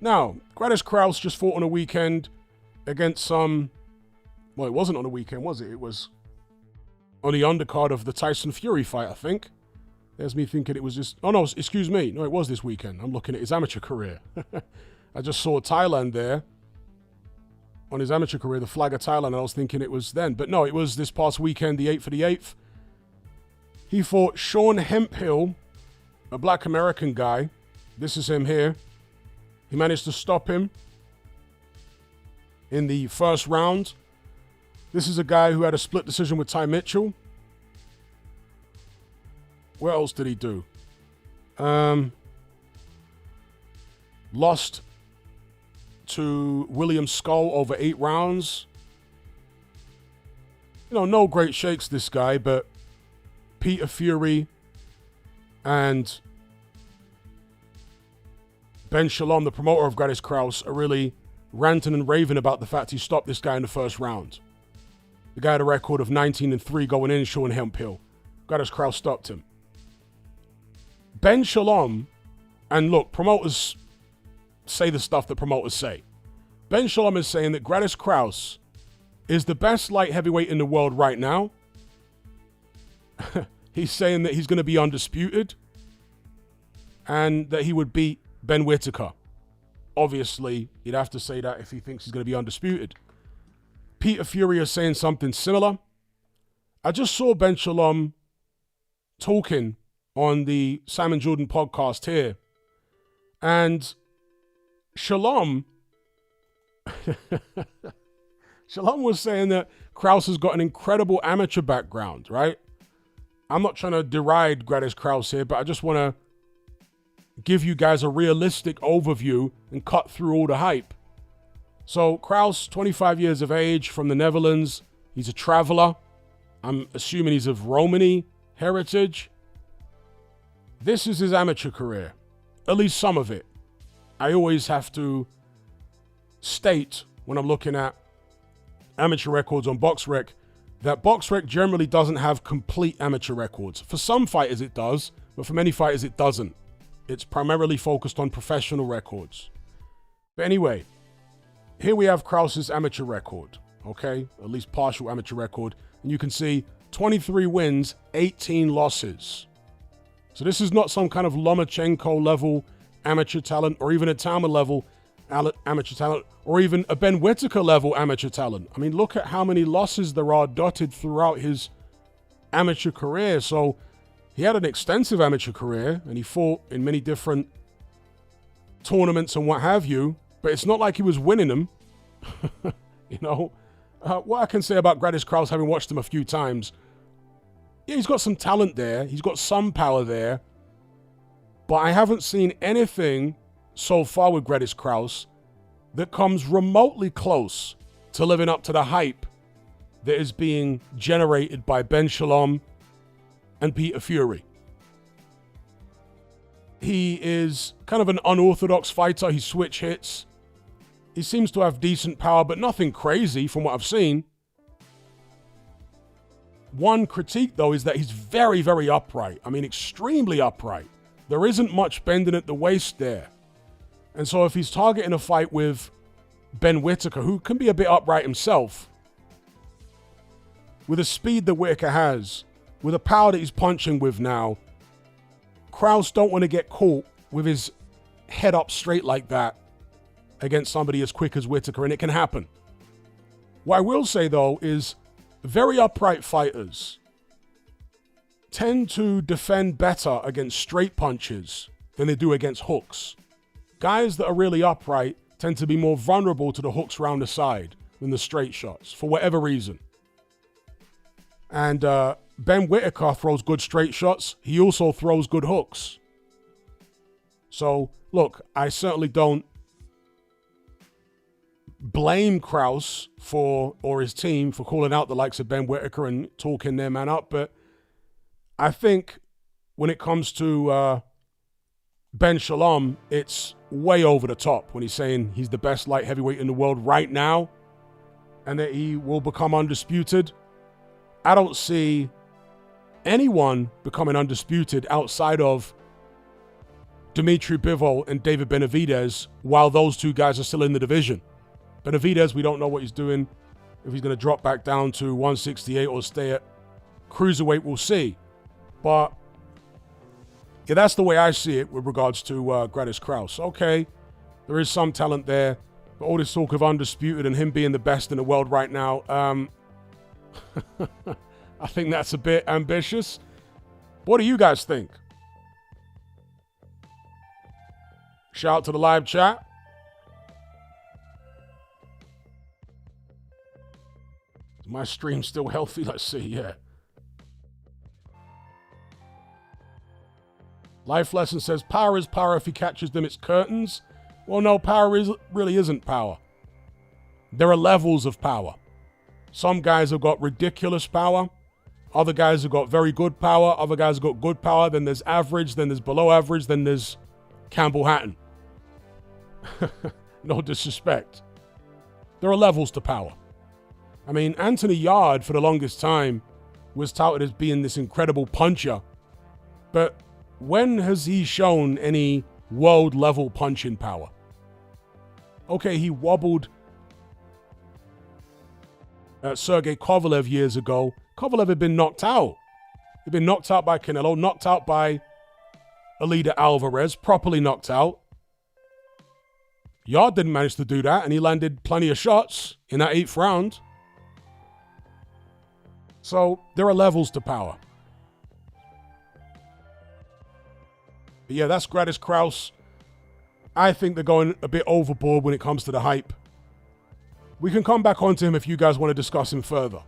Now, Gradis Kraus just fought on a weekend against some... Well, it wasn't on a weekend, was it? It was on the undercard of the Tyson Fury fight, I think. There's me thinking it was just... Oh, no, excuse me. No, it was this weekend. I'm looking at his amateur career. I just saw Thailand there. On his amateur career, the flag of Thailand, and I was thinking it was then. But no, it was this past weekend, the 8th of the 8th. He fought Sean Hemphill, a black American guy. This is him here. He managed to stop him in the first round. This is a guy who had a split decision with Ty Mitchell. What else did he do? Lost to William Skull over 8 rounds. You know, no great shakes, this guy, but Peter Fury and Ben Shalom, the promoter of Gradis Kraus, are really ranting and raving about the fact he stopped this guy in the first round. The guy had a record of 19-3 going in, Sean Hemphill. Gradis Kraus stopped him. Ben Shalom, and look, promoters say the stuff that promoters say. Ben Shalom is saying that Gradis Kraus is the best light heavyweight in the world right now. He's saying that he's going to be undisputed and that he would beat Ben Whittaker. Obviously, you'd have to say that if he thinks he's going to be undisputed. Peter Fury is saying something similar. I just saw Ben Shalom talking on the Sam and Jordan podcast here. And Shalom was saying that Kraus has got an incredible amateur background, right? I'm not trying to deride Gradis Kraus here, but I just want to give you guys a realistic overview and cut through all the hype. So Kraus, 25 years of age, from the Netherlands. He's a traveler. I'm assuming he's of Romani heritage. This is his amateur career, at least some of it. I always have to state when I'm looking at amateur records on BoxRec that BoxRec generally doesn't have complete amateur records. For some fighters it does, but for many fighters it doesn't. It's primarily focused on professional records. But anyway, here we have Kraus's amateur record, okay? At least partial amateur record. And you can see 23 wins, 18 losses. So this is not some kind of Lomachenko level amateur talent, or even a Tama level amateur talent, or even a Ben Whittaker level amateur talent. I mean, look at how many losses there are dotted throughout his amateur career. So he had an extensive amateur career, and he fought in many different tournaments and what have you, but it's not like he was winning them. You know, what I can say about Gradis Kraus, having watched him a few times, yeah, he's got some talent there. He's got some power there. But I haven't seen anything so far with Gradis Kraus that comes remotely close to living up to the hype that is being generated by Ben Shalom and Peter Fury. He is kind of an unorthodox fighter. He switch hits. He seems to have decent power, but nothing crazy from what I've seen. One critique, though, is that he's very, very upright. I mean, extremely upright. There isn't much bending at the waist there. And so if he's targeting a fight with Ben Whittaker, who can be a bit upright himself, with the speed that Whittaker has, with the power that he's punching with now, Kraus don't want to get caught with his head up straight like that against somebody as quick as Whittaker, and it can happen. What I will say, though, is very upright fighters tend to defend better against straight punches than they do against hooks. Guys that are really upright tend to be more vulnerable to the hooks round the side than the straight shots, for whatever reason. And Ben Whittaker throws good straight shots. He also throws good hooks. So, look, I certainly don't blame Kraus or his team for calling out the likes of Ben Whittaker and talking their man up, but I think when it comes to Ben Shalom, it's way over the top when he's saying he's the best light heavyweight in the world right now and that he will become undisputed. I don't see anyone becoming undisputed outside of Dimitri Bivol and David Benavidez while those two guys are still in the division. Benavidez, we don't know what he's doing. If he's going to drop back down to 168 or stay at cruiserweight, we'll see. But yeah, that's the way I see it with regards to Gradis Kraus. Okay, there is some talent there, but all this talk of undisputed and him being the best in the world right now, I think that's a bit ambitious. What do you guys think? Shout out to the live chat. Is my stream still healthy? Let's see, yeah. Life Lesson says, power is power. If he catches them, it's curtains. Well, no, power really isn't power. There are levels of power. Some guys have got ridiculous power. Other guys have got very good power. Other guys have got good power. Then there's average. Then there's below average. Then there's Campbell Hatton. No disrespect. There are levels to power. I mean, Anthony Yard, for the longest time, was touted as being this incredible puncher. But when has he shown any world-level punching power? Okay, he wobbled Sergey Kovalev years ago. Kovalev had been knocked out. He'd been knocked out by Canelo, knocked out by Alida Alvarez, properly knocked out. Yard didn't manage to do that, and he landed plenty of shots in that 8th round. So there are levels to power. But yeah, that's Gradis Kraus. I think they're going a bit overboard when it comes to the hype. We can come back onto him if you guys want to discuss him further.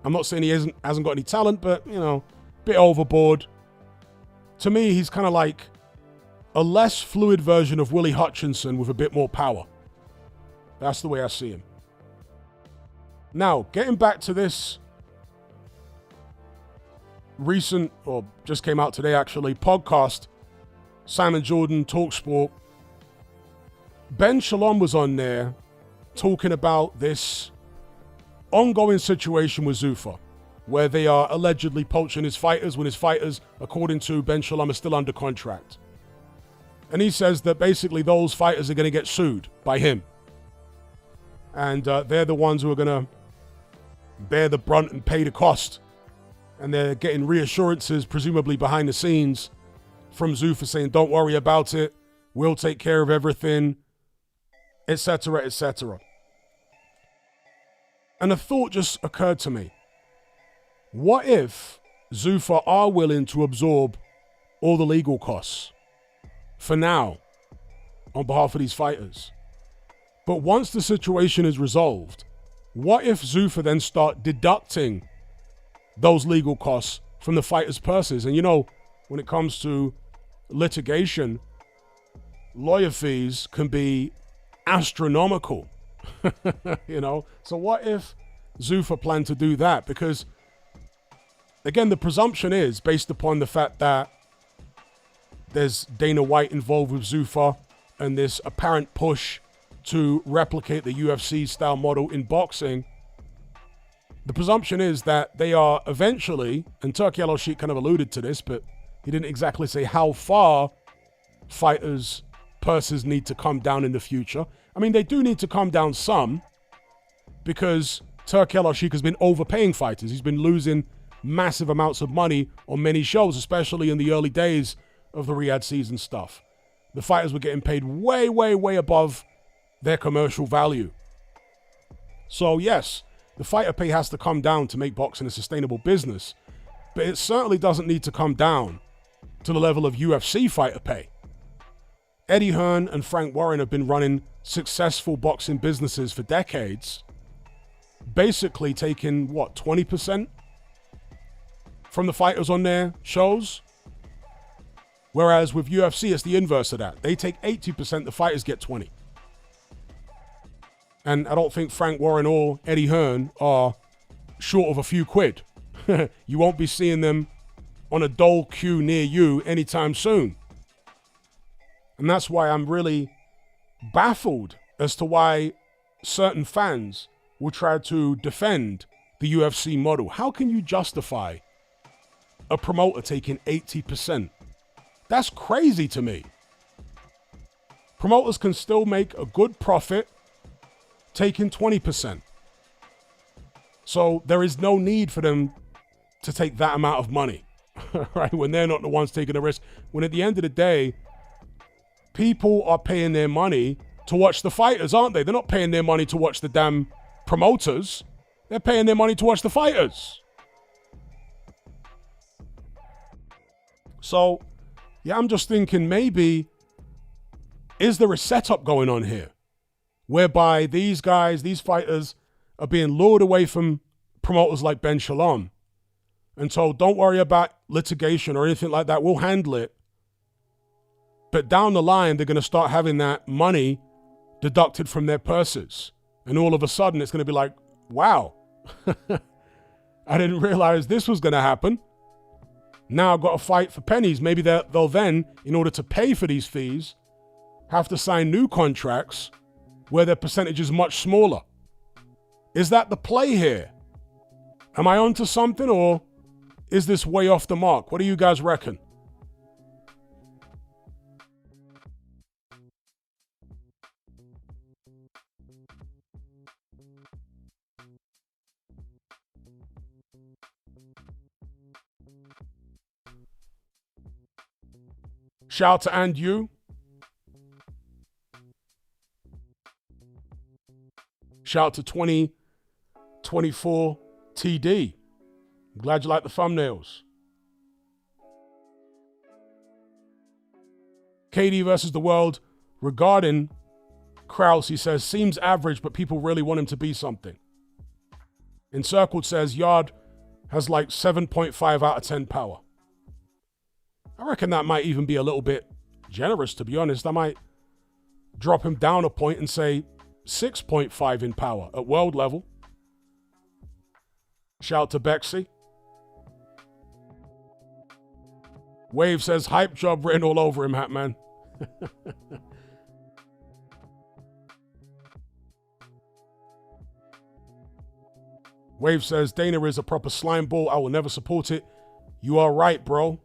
I'm not saying he hasn't got any talent, but, you know, a bit overboard. To me, he's kind of like a less fluid version of Willie Hutchinson with a bit more power. That's the way I see him. Now, getting back to this recent, or just came out today actually, podcast, Simon Jordan, TalkSport. Ben Shalom was on there talking about this ongoing situation with Zuffa, where they are allegedly poaching his fighters when his fighters, according to Ben Shalom, are still under contract. And he says that basically those fighters are going to get sued by him. And they're the ones who are going to bear the brunt and pay the cost. And they're getting reassurances, presumably behind the scenes, from Zuffa saying, don't worry about it, we'll take care of everything, etc., etc. And a thought just occurred to me. What if Zuffa are willing to absorb all the legal costs for now on behalf of these fighters? But once the situation is resolved, what if Zuffa then start deducting those legal costs from the fighters' purses? And you know, when it comes to litigation, lawyer fees can be astronomical. You know, so what if Zuffa planned to do that? Because again, the presumption is based upon the fact that there's Dana White involved with Zuffa and this apparent push to replicate the UFC style model in boxing. The presumption is that they are eventually, and Turki Al-Sheikh kind of alluded to this, but he didn't exactly say how far fighters' purses need to come down in the future. I mean, they do need to come down some, because Turki Al-Sheikh has been overpaying fighters. He's been losing massive amounts of money on many shows, especially in the early days of the Riyadh season stuff. The fighters were getting paid way, way, way above their commercial value. So yes, the fighter pay has to come down to make boxing a sustainable business, but it certainly doesn't need to come down to the level of UFC fighter pay. Eddie Hearn and Frank Warren have been running successful boxing businesses for decades, basically taking, 20% from the fighters on their shows? Whereas with UFC, it's the inverse of that. They take 80%, the fighters get 20%. And I don't think Frank Warren or Eddie Hearn are short of a few quid. You won't be seeing them on a dole queue near you anytime soon. And that's why I'm really baffled as to why certain fans will try to defend the UFC model. How can you justify a promoter taking 80% That's crazy to me. Promoters can still make a good profit taking 20%. So there is no need for them to take that amount of money, right? When they're not the ones taking the risk. When at the end of the day, people are paying their money to watch the fighters, aren't they? They're not paying their money to watch the damn promoters. They're paying their money to watch the fighters. So, yeah, I'm just thinking maybe, is there a setup going on here whereby these guys, these fighters are being lured away from promoters like Ben Shalom and told, don't worry about litigation or anything like that, we'll handle it. But down the line, they're going to start having that money deducted from their purses. And all of a sudden, it's going to be like, wow, I didn't realize this was going to happen. Now I've got to fight for pennies. Maybe they'll then, in order to pay for these fees, have to sign new contracts where their percentage is much smaller. Is that the play here? Am I onto something, or is this way off the mark? What do you guys reckon? Shout out to And You. Shout out to 2024 TD. I'm glad you like the thumbnails. KD versus the world. Regarding Krause, he says, seems average, but people really want him to be something. Encircled says, Yard has like 7.5 out of 10 power. I reckon that might even be a little bit generous, to be honest. I might drop him down a point and say 6.5 in power at world level. Shout out to Bexy. Wave says, hype job written all over him, Hatman. Wave says, Dana is a proper slime ball. I will never support it. You are right, bro.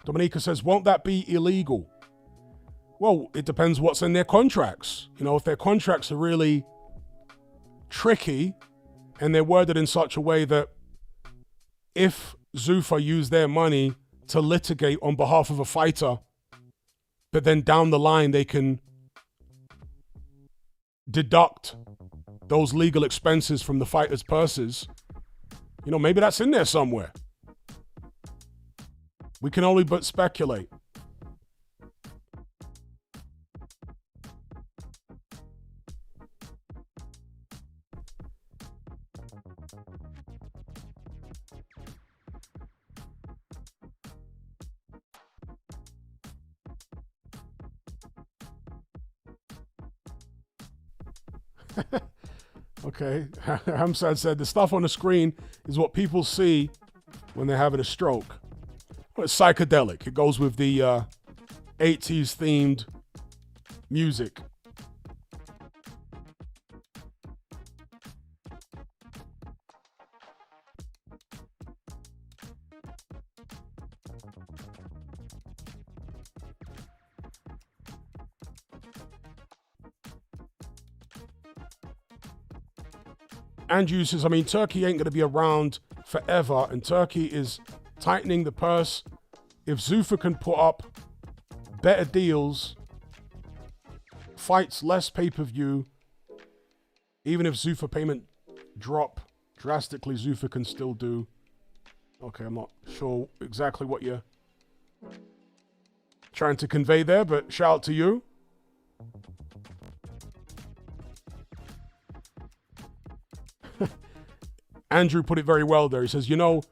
Dominica says, won't that be illegal? Well, it depends what's in their contracts. You know, if their contracts are really tricky and they're worded in such a way that if Zuffa use their money to litigate on behalf of a fighter, but then down the line they can deduct those legal expenses from the fighter's purses, you know, maybe that's in there somewhere. We can only but speculate. Okay, Hamzad said, the stuff on the screen is what people see when they're having a stroke. Well, it's psychedelic. It goes with the 80s themed music. Andrew says, I mean, Turkey ain't going to be around forever, and Turkey is tightening the purse. If Zuffa can put up better deals, fights less pay-per-view, even if Zuffa payment drop drastically, Zuffa can still do. Okay, I'm not sure exactly what you're trying to convey there, but shout out to you. Andrew put it very well there. He says, you know,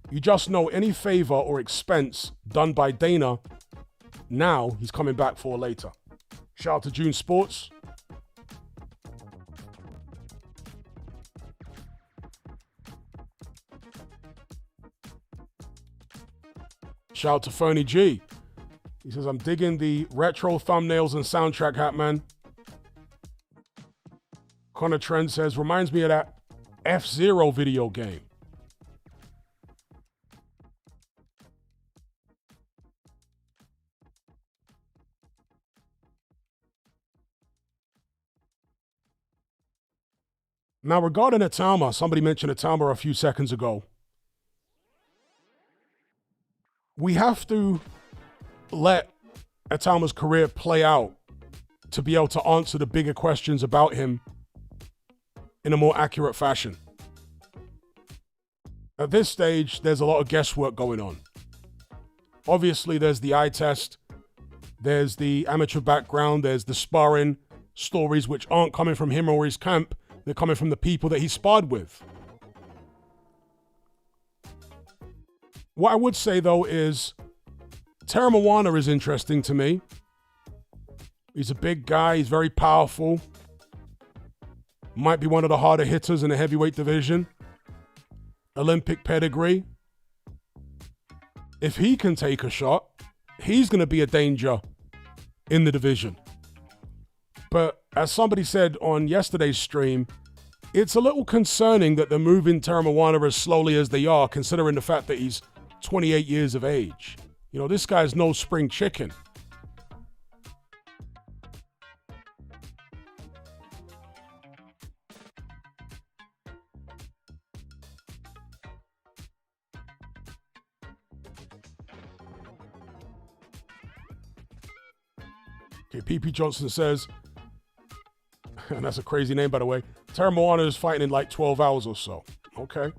you just know any favor or expense done by Dana, now he's coming back for later. Shout out to June Sports. Shout out to Fernie G. He says, I'm digging the retro thumbnails and soundtrack, Hatman. Connor Trent says, reminds me of that F-Zero video game. Now, regarding Atama, somebody mentioned Atama a few seconds ago. We have to let Atama's career play out to be able to answer the bigger questions about him in a more accurate fashion. At this stage, there's a lot of guesswork going on. Obviously, there's the eye test, there's the amateur background, there's the sparring stories which aren't coming from him or his camp, they're coming from the people that he sparred with. What I would say, though, is Terra Moana is interesting to me. He's a big guy, he's very powerful. Might be one of the harder hitters in the heavyweight division. Olympic pedigree. If he can take a shot, he's going to be a danger in the division. But as somebody said on yesterday's stream, it's a little concerning that they're moving Terra Moana as slowly as they are, considering the fact that he's 28 years of age. You know, this guy's no spring chicken. Okay, PP Johnson says, and that's a crazy name, by the way, Terra Moana is fighting in like 12 hours or so. Okay.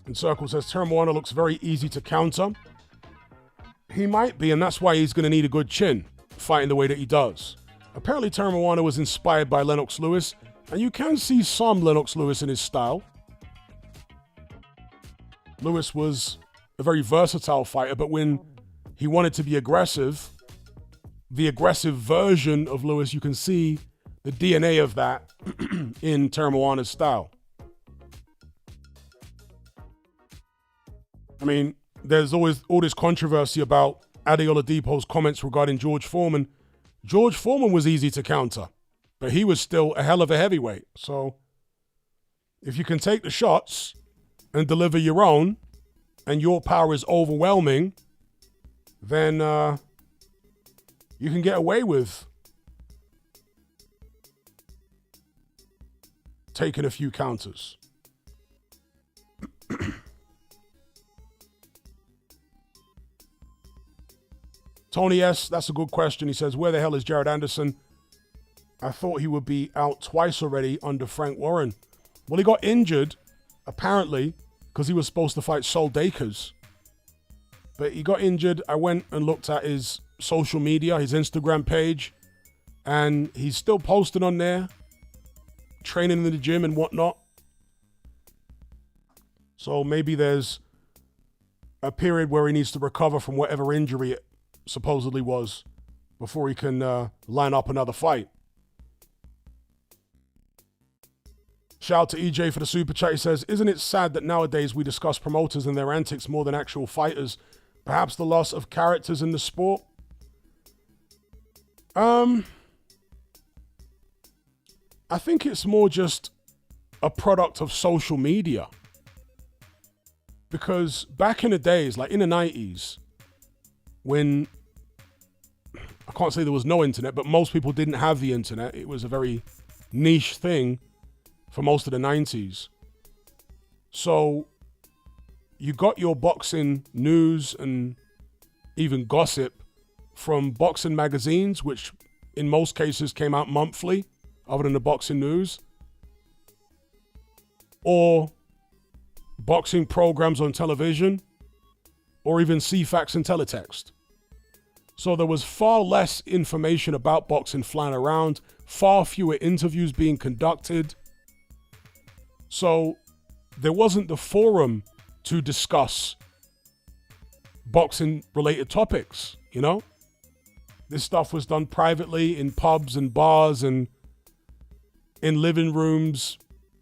And Circle says, Terra Moana looks very easy to counter. He might be, and that's why he's going to need a good chin, fighting the way that he does. Apparently, Terra Moana was inspired by Lennox Lewis, and you can see some Lennox Lewis in his style. Lewis was a very versatile fighter, but when he wanted to be aggressive, the aggressive version of Lewis, you can see the DNA of that in Terra Moana's style. I mean, there's always all this controversy about Ade Oladipo's comments regarding George Foreman. George Foreman was easy to counter, but he was still a hell of a heavyweight. So if you can take the shots and deliver your own, and your power is overwhelming, then you can get away with taking a few counters. Tony S., that's a good question. He says, where the hell is Jared Anderson? I thought he would be out twice already under Frank Warren. Well, he got injured, apparently, because he was supposed to fight Sol Dakers. But he got injured. I went and looked at his social media, his Instagram page, and he's still posting on there, training in the gym and whatnot. So maybe there's a period where he needs to recover from whatever injury it supposedly was before he can line up another fight. Shout out to EJ for the super chat. He says, isn't it sad that nowadays we discuss promoters and their antics more than actual fighters? Perhaps the loss of characters in the sport? I think it's more just a product of social media. Because back in the days, like in the 90s, when, I can't say there was no internet, but most people didn't have the internet. It was a very niche thing for most of the 90s. So you got your boxing news and even gossip from boxing magazines, which in most cases came out monthly, other than the boxing news, or boxing programs on television, or even CFAX and teletext. So there was far less information about boxing flying around, far fewer interviews being conducted. So there wasn't the forum to discuss boxing related topics, you know? This stuff was done privately in pubs and bars and in living rooms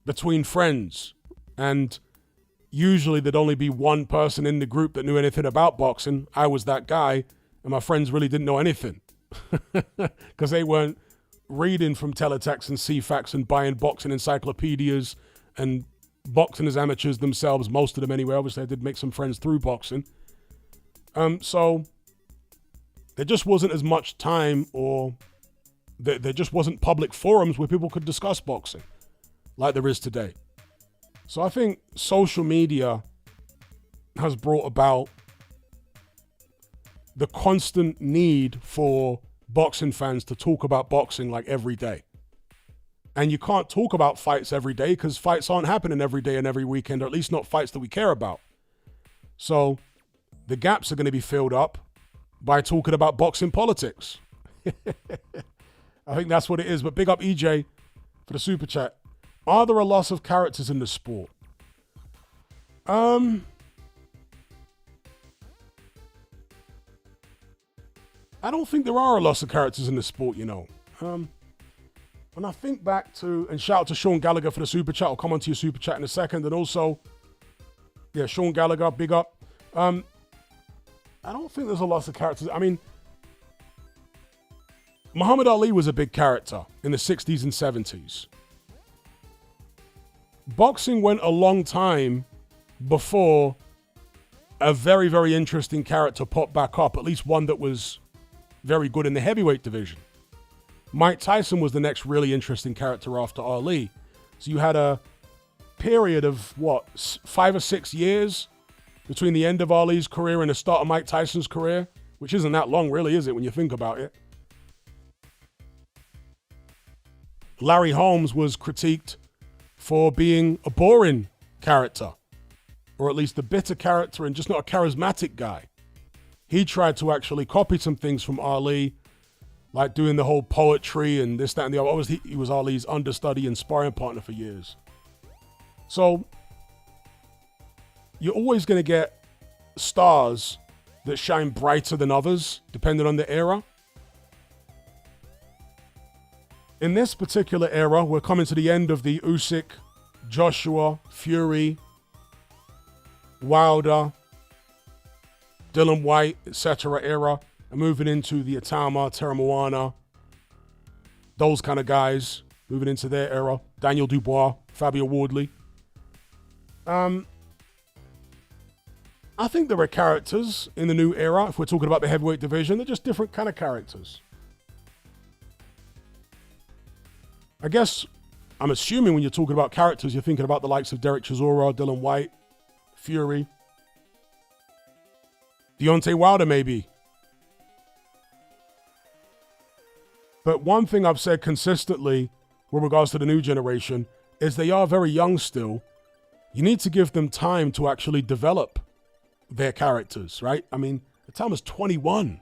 between friends. And usually there'd only be one person in the group that knew anything about boxing. I was that guy, and my friends really didn't know anything because they weren't reading from teletext and CFAX and buying boxing encyclopedias and boxing as amateurs themselves, most of them anyway. Obviously, I did make some friends through boxing. So there just wasn't as much time, or there just wasn't public forums where people could discuss boxing like there is today. So I think social media has brought about the constant need for boxing fans to talk about boxing like every day. And you can't talk about fights every day because fights aren't happening every day and every weekend, or at least not fights that we care about. So the gaps are going to be filled up by talking about boxing politics. I think that's what it is. But big up EJ for the super chat. Are there a loss of characters in the sport? I don't think there are a loss of characters in the sport, you know. When I think back to, and shout out to Sean Gallagher for the super chat. I'll come on to your super chat in a second. And also, yeah, Sean Gallagher, big up. I don't think there's a loss of characters. I mean, Muhammad Ali was a big character in the 60s and 70s. Boxing went a long time before a very, very interesting character popped back up, at least one that was very good in the heavyweight division. Mike Tyson was the next really interesting character after Ali. So you had a period of, 5 or 6 years between the end of Ali's career and the start of Mike Tyson's career, which isn't that long, really, is it, when you think about it? Larry Holmes was critiqued for being a boring character, or at least a bitter character and just not a charismatic guy. He tried to actually copy some things from Ali, like doing the whole poetry and this, that, and the other. Obviously, he was Ali's understudy and sparring partner for years. So you're always going to get stars that shine brighter than others, depending on the era. In this particular era, we're coming to the end of the Usyk, Joshua, Fury, Wilder, Dylan White, etc. era, and moving into the Itama, Terra those kind of guys, moving into their era. Daniel Dubois, Fabio Wardley. I think there are characters in the new era, if we're talking about the heavyweight division. They're just different kind of characters. I guess I'm assuming when you're talking about characters, you're thinking about the likes of Derek Chisora, Dylan White, Fury, Deontay Wilder maybe. But one thing I've said consistently with regards to the new generation is they are very young still. You need to give them time to actually develop their characters, right? I mean, Atama's 21.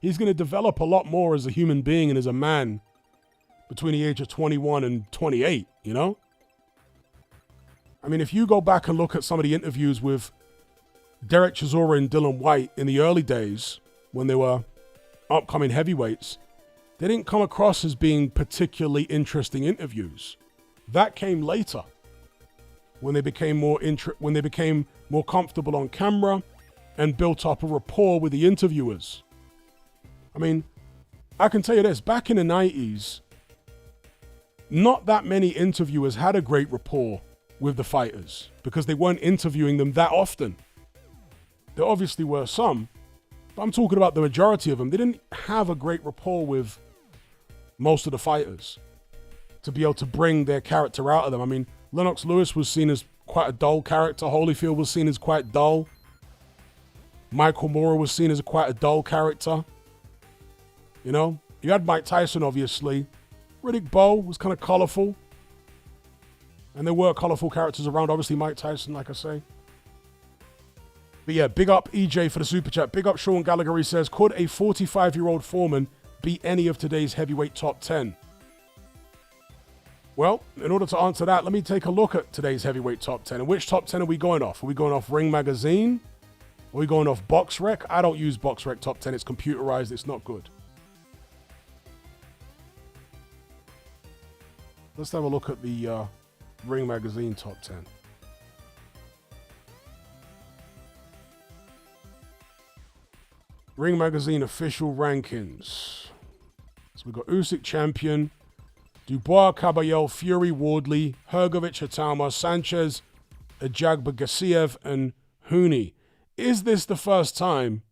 He's going to develop a lot more as a human being and as a man between the age of 21 and 28, you know? I mean, if you go back and look at some of the interviews with Derek Chisora and Dylan White in the early days when they were upcoming heavyweights, they didn't come across as being particularly interesting interviews. That came later when they became more comfortable on camera and built up a rapport with the interviewers. I mean, I can tell you this, back in the 90s, not that many interviewers had a great rapport with the fighters because they weren't interviewing them that often. There obviously were some, but I'm talking about the majority of them. They didn't have a great rapport with most of the fighters to be able to bring their character out of them. I mean, Lennox Lewis was seen as quite a dull character. Holyfield was seen as quite dull. Michael Moore was seen as quite a dull character. You know, you had Mike Tyson, obviously. Riddick Bowe was kind of colorful. And there were colorful characters around. Obviously, Mike Tyson, like I say. But yeah, big up EJ for the super chat. Big up Sean Gallagher. He says, could a 45-year-old Foreman be any of today's heavyweight top 10? Well, in order to answer that, let me take a look at today's heavyweight top 10. And which top 10 are we going off? Are we going off Ring Magazine? Are we going off BoxRec? I don't use BoxRec top 10. It's computerized. It's not good. Let's have a look at the Ring Magazine top 10. Ring Magazine official rankings. So we've got Usyk champion, Dubois, Caballel, Fury, Wardley, Hrgovic, Hatama, Sanchez, Ajagba, Gassiev, and Huni. Is this the first time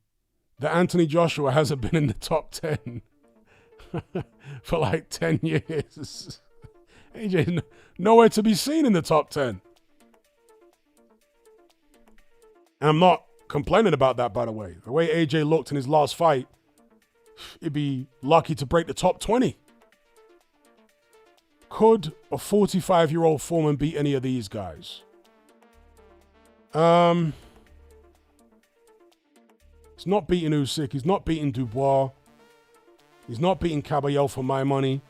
that Anthony Joshua hasn't been in the top 10 for like 10 years. AJ nowhere to be seen in the top 10. And I'm not complaining about that, by the way. The way AJ looked in his last fight, he'd be lucky to break the top 20. Could a 45-year-old Foreman beat any of these guys? He's not beating Usyk. He's not beating Dubois. He's not beating Caballero for my money.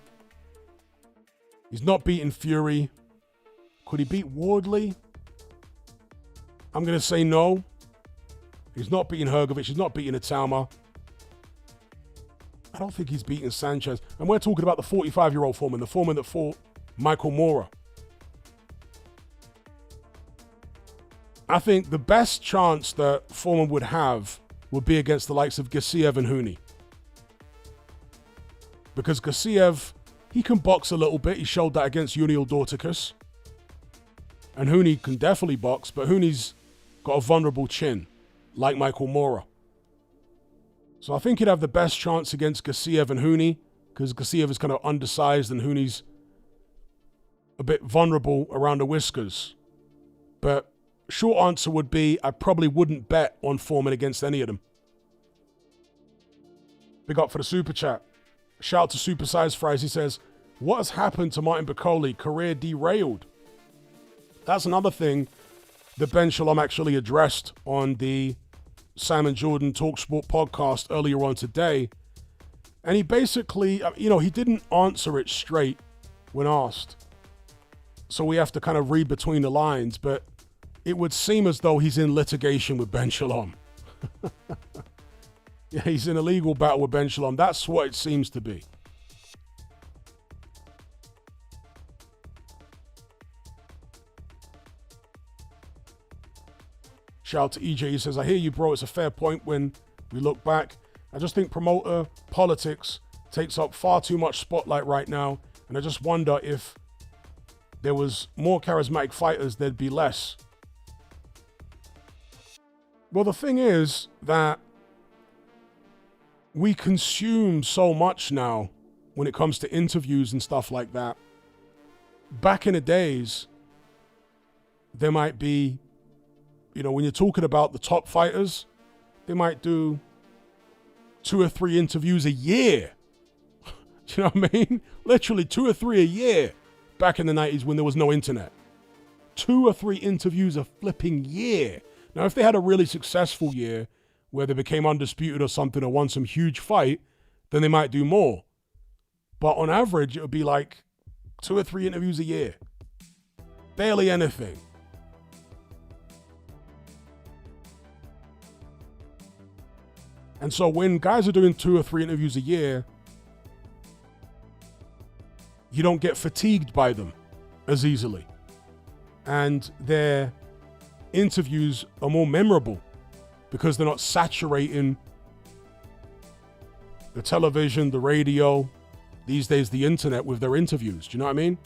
He's not beating Fury. Could he beat Wardley? I'm going to say no. He's not beating Hrgovic. He's not beating Itama. I don't think he's beating Sanchez. And we're talking about the 45-year-old Foreman, the Foreman that fought Michael Moorer. I think the best chance that Foreman would have would be against the likes of Gassiev and Huni. Because Gassiev, he can box a little bit. He showed that against Uniel Dorticus. And Huni can definitely box, but Huni's got a vulnerable chin, like Michael Moorer. So I think he'd have the best chance against Gassiev and Huni, because Gassiev is kind of undersized and Huni's a bit vulnerable around the whiskers. But short answer would be, I probably wouldn't bet on Foreman against any of them. Big up for the super chat. Shout out to Supersized Fries. He says, what has happened to Martin Bakole? Career derailed. That's another thing that Ben Shalom actually addressed on the Sam and Jordan Talksport podcast earlier on today. And he basically, he didn't answer it straight when asked. So we have to kind of read between the lines, but it would seem as though he's in litigation with Ben Shalom. Yeah, he's in a legal battle with Ben Shalom. That's what it seems to be. Shout out to EJ. He says, I hear you, bro. It's a fair point when we look back. I just think promoter politics takes up far too much spotlight right now. And I just wonder if there was more charismatic fighters, there'd be less. Well, the thing is that we consume so much now when it comes to interviews and stuff like that. Back in the days, there might be, when you're talking about the top fighters, they might do 2 or 3 interviews a year. Do you know what I mean? Literally 2 or 3 a year back in the 90s when there was no internet. 2 or 3 interviews a flipping year. Now, if they had a really successful year where they became undisputed or something or won some huge fight, then they might do more. But on average, it would be like 2 or 3 interviews a year. Barely anything. And so when guys are doing 2 or 3 interviews a year, you don't get fatigued by them as easily. And their interviews are more memorable because they're not saturating the television, the radio, these days the internet with their interviews. Do you know what I mean?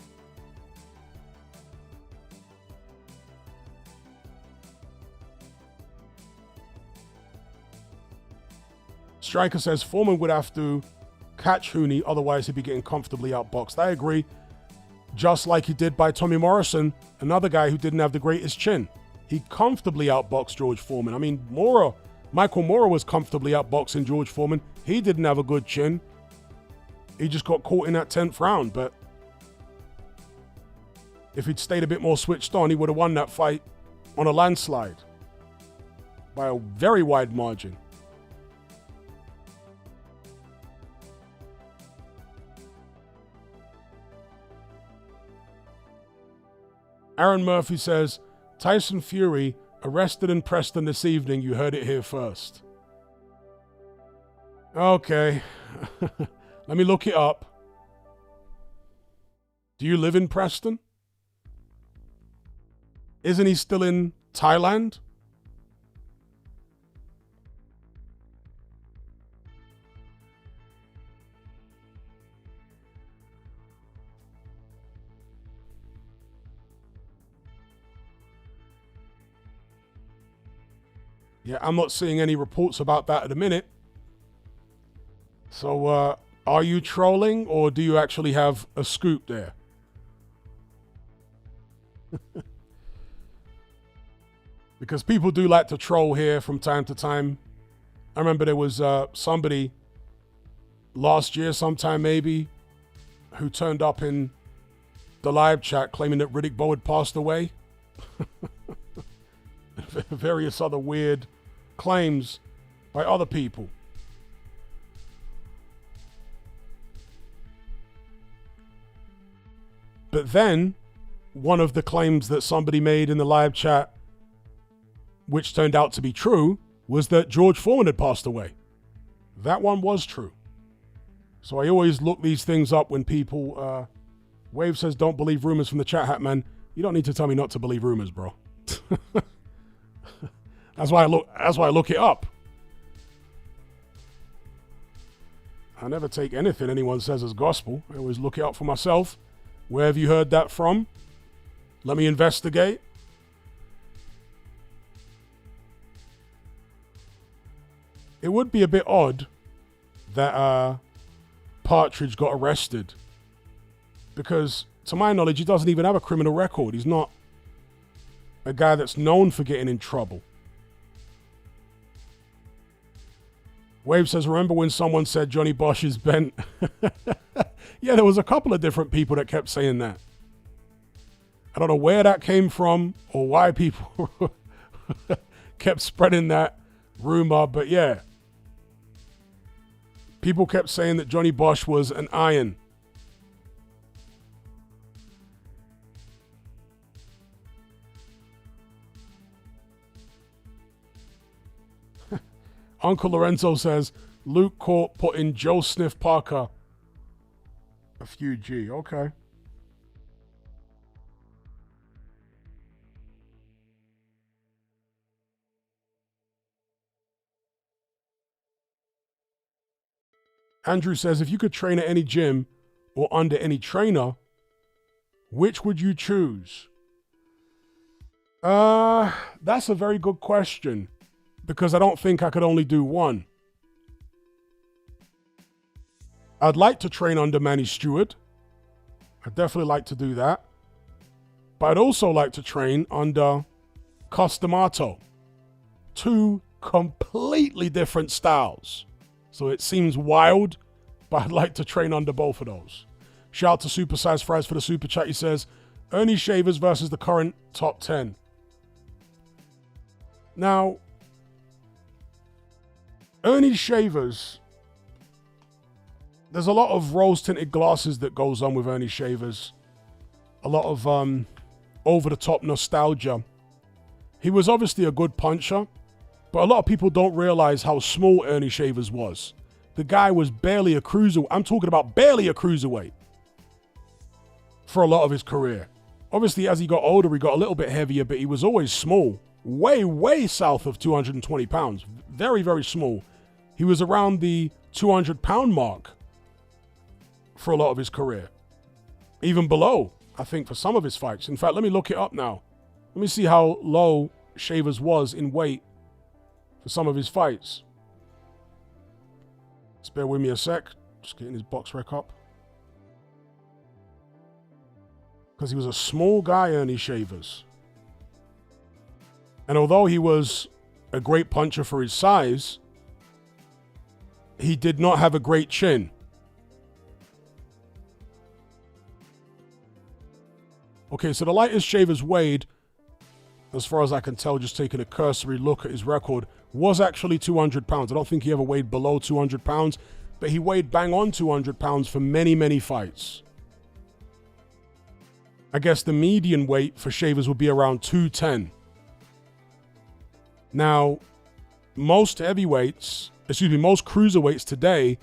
Striker says Foreman would have to catch Huni, otherwise he'd be getting comfortably outboxed. I agree. Just like he did by Tommy Morrison, another guy who didn't have the greatest chin. He comfortably outboxed George Foreman. I mean, Michael Moorer was comfortably outboxing George Foreman. He didn't have a good chin. He just got caught in that 10th round. But if he'd stayed a bit more switched on, he would have won that fight on a landslide by a very wide margin. Aaron Murphy says, Tyson Fury arrested in Preston this evening. You heard it here first. Okay. Let me look it up. Do you live in Preston? Isn't he still in Thailand? Yeah, I'm not seeing any reports about that at the minute. So, are you trolling or do you actually have a scoop there? Because people do like to troll here from time to time. I remember there was somebody last year, sometime maybe, who turned up in the live chat claiming that Riddick Bowe had passed away. Various other weird claims by other people. But then, one of the claims that somebody made in the live chat, which turned out to be true, was that George Foreman had passed away. That one was true. So I always look these things up when people... Wave says, don't believe rumors from the chat, Hatman. You don't need to tell me not to believe rumors, bro. That's why I look it up. I never take anything anyone says as gospel. I always look it up for myself. Where have you heard that from? Let me investigate. It would be a bit odd that Partridge got arrested. Because, to my knowledge, he doesn't even have a criminal record. He's not a guy that's known for getting in trouble. Wave says, remember when someone said Johnny Bosch is bent? Yeah, there was a couple of different people that kept saying that. I don't know where that came from or why people kept spreading that rumor, but yeah. People kept saying that Johnny Bosch was an iron. Uncle Lorenzo says, Luke Court put in Joe Sniff Parker a few G. Okay. Andrew says, if you could train at any gym or under any trainer, which would you choose? That's a very good question. Because I don't think I could only do one. I'd like to train under Manny Stewart. I'd definitely like to do that. But I'd also like to train under Costamato. Two completely different styles. So it seems wild, but I'd like to train under both of those. Shout out to Supersize Fries for the super chat. He says, Ernie Shavers versus the current top 10. Now, Ernie Shavers, there's a lot of rose-tinted glasses that goes on with Ernie Shavers. A lot of over-the-top nostalgia. He was obviously a good puncher, but a lot of people don't realize how small Ernie Shavers was. The guy was barely a cruiser. I'm talking about barely a cruiserweight for a lot of his career. Obviously, as he got older, he got a little bit heavier, but he was always small. Way, way south of 220 pounds. Very, very small. He was around the 200-pound mark for a lot of his career. Even below, I think, for some of his fights. In fact, let me look it up now. Let me see how low Shavers was in weight for some of his fights. Just bear with me a sec. Just getting his box rec up. Because he was a small guy, Ernie Shavers. And although he was a great puncher for his size, he did not have a great chin. Okay, so the lightest Shavers weighed, as far as I can tell, just taking a cursory look at his record, was actually 200 pounds. I don't think he ever weighed below 200 pounds, but he weighed bang on 200 pounds for many, many fights. I guess the median weight for Shavers would be around 210. Now, most cruiserweights today,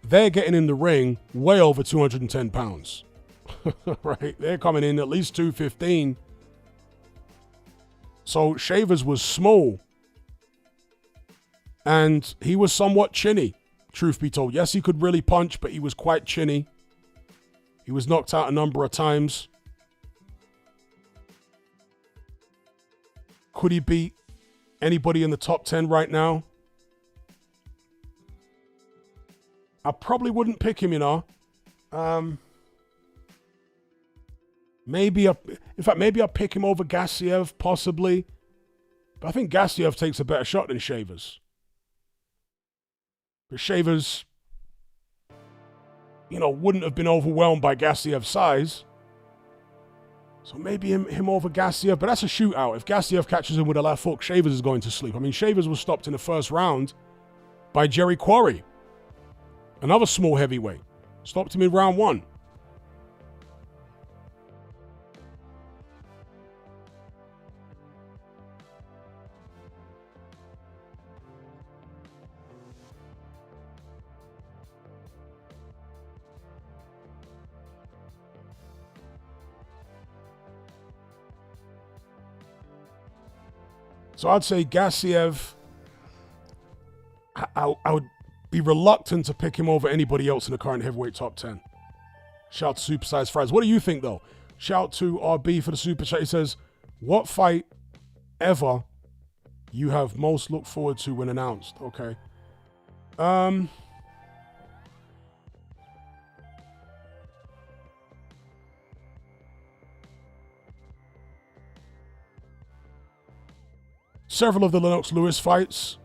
they're getting in the ring way over 210 pounds. Right? They're coming in at least 215. So Shavers was small. And he was somewhat chinny, truth be told. Yes, he could really punch, but he was quite chinny. He was knocked out a number of times. Could he beat Anybody in the top 10 right now? I probably wouldn't pick him, you know. Maybe I'll pick him over Gassiev, possibly. But I think Gassiev takes a better shot than Shavers. But Shavers, wouldn't have been overwhelmed by Gassiev's size. So maybe him over Gassiev, but that's a shootout. If Gassiev catches him with a left hook, Shavers is going to sleep. I mean, Shavers was stopped in the first round by Jerry Quarry, another small heavyweight. Stopped him in round 1. So I'd say Gassiev, I would be reluctant to pick him over anybody else in the current heavyweight top 10. Shout out to Supersized Fries. What do you think, though? Shout out to RB for the super chat. He says, what fight ever you have most looked forward to when announced? Okay. Several of the Lennox Lewis fights.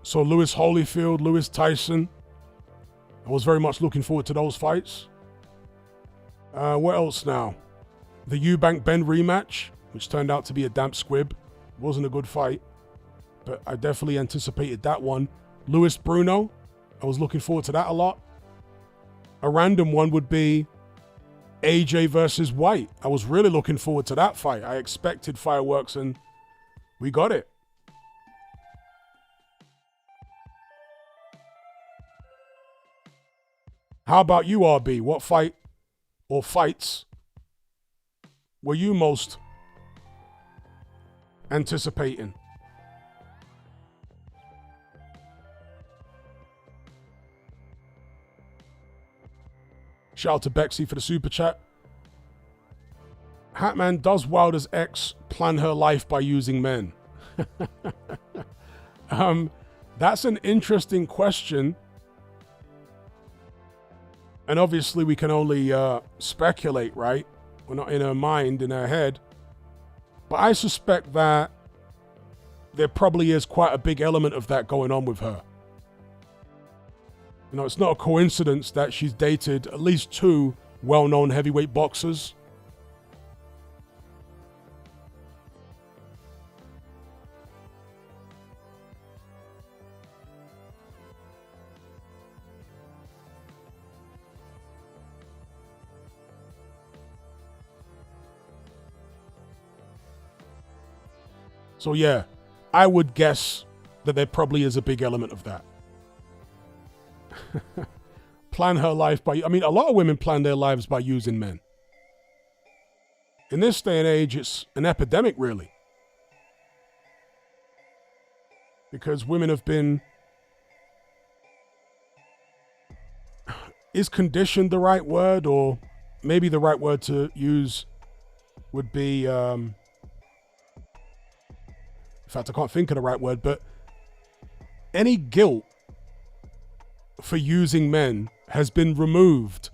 So Lewis Holyfield, Lewis Tyson. I was very much looking forward to those fights. What else now? The Eubank Ben rematch, which turned out to be a damp squib. Wasn't a good fight, but I definitely anticipated that one. Lewis Bruno, I was looking forward to that a lot. A random one would be AJ versus White. I was really looking forward to that fight. I expected fireworks and we got it. How about you, RB? What fight or fights were you most anticipating? Shout out to Bexy for the super chat. Hatman, does Wilder's ex plan her life by using men? That's an interesting question. And obviously we can only speculate, right? We're not in her mind, in her head. But I suspect that there probably is quite a big element of that going on with her. It's not a coincidence that she's dated at least 2 well-known heavyweight boxers. So yeah, I would guess that there probably is a big element of that. Plan her life by... I mean, a lot of women plan their lives by using men. In this day and age, it's an epidemic, really. Because women have been... Is conditioned the right word? Or maybe the right word to use would be... in fact, I can't think of the right word, but any guilt for using men has been removed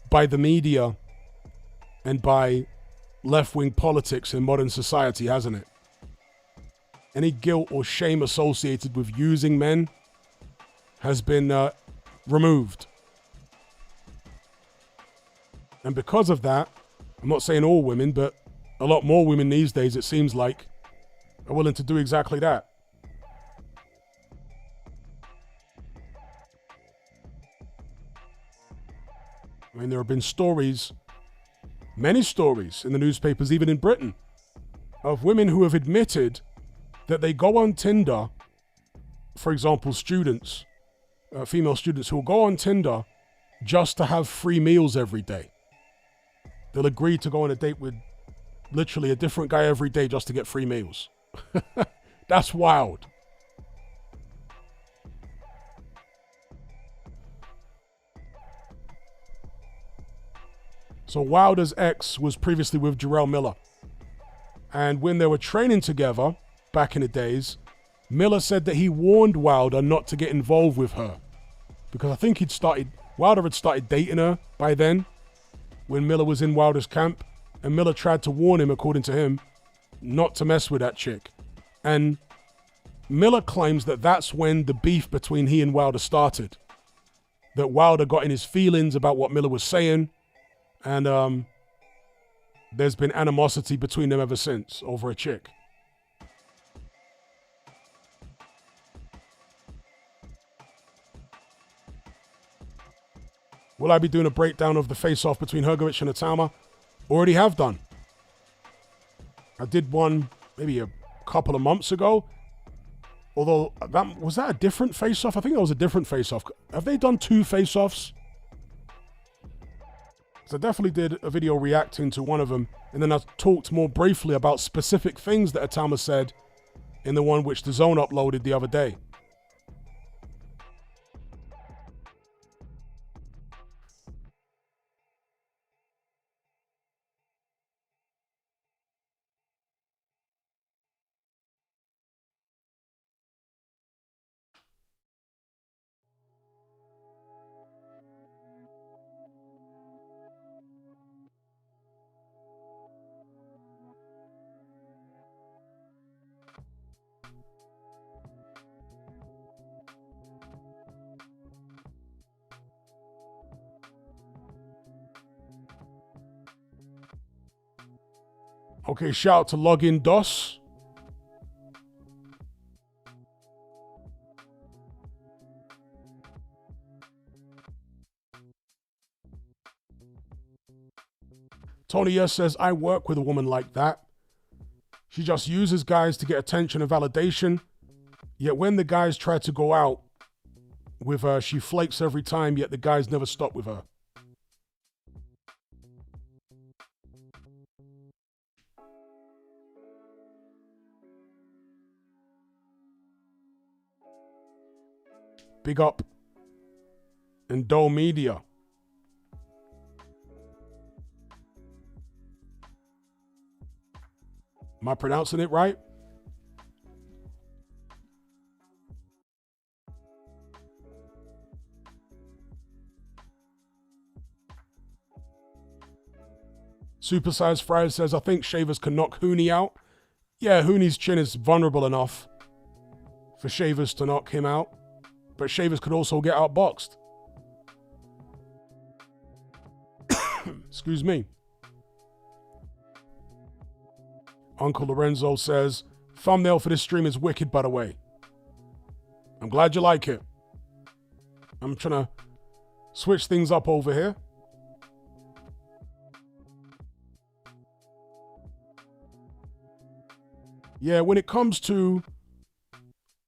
by the media and by left-wing politics in modern society, hasn't it? Any guilt or shame associated with using men has been removed. And because of that, I'm not saying all women, but a lot more women these days, it seems like, are willing to do exactly that. I mean, there have been stories, many stories in the newspapers, even in Britain, of women who have admitted that they go on Tinder, for example, students, female students who will go on Tinder just to have free meals every day. They'll agree to go on a date with literally a different guy every day just to get free meals. That's wild. So Wilder's ex was previously with Jarrell Miller. And when they were training together, back in the days, Miller said that he warned Wilder not to get involved with her because I think Wilder had started dating her by then when Miller was in Wilder's camp, and Miller tried to warn him, according to him, not to mess with that chick. And Miller claims that that's when the beef between he and Wilder started. That Wilder got in his feelings about what Miller was saying, and there's been animosity between them ever since over a chick. Will I be doing a breakdown of the face-off between Hrgovic and Hatman? Already have done. I did one maybe a couple of months ago. Although, was that a different face-off? I think that was a different face-off. Have they done 2 face-offs? So I definitely did a video reacting to one of them, and then I talked more briefly about specific things that Hatman said in the one which the Zone uploaded the other day. Okay, shout out to Login DOS. Tony S says, I work with a woman like that. She just uses guys to get attention and validation. Yet when the guys try to go out with her, she flakes every time, yet the guys never stop with her. Big up. Endo Media. Am I pronouncing it right? Supersized Fries says, I think Shavers can knock Hooney out. Yeah, Hooney's chin is vulnerable enough for Shavers to knock him out. But Shavers could also get outboxed. Excuse me. Uncle Lorenzo says, thumbnail for this stream is wicked, by the way. I'm glad you like it. I'm trying to switch things up over here. Yeah, when it comes to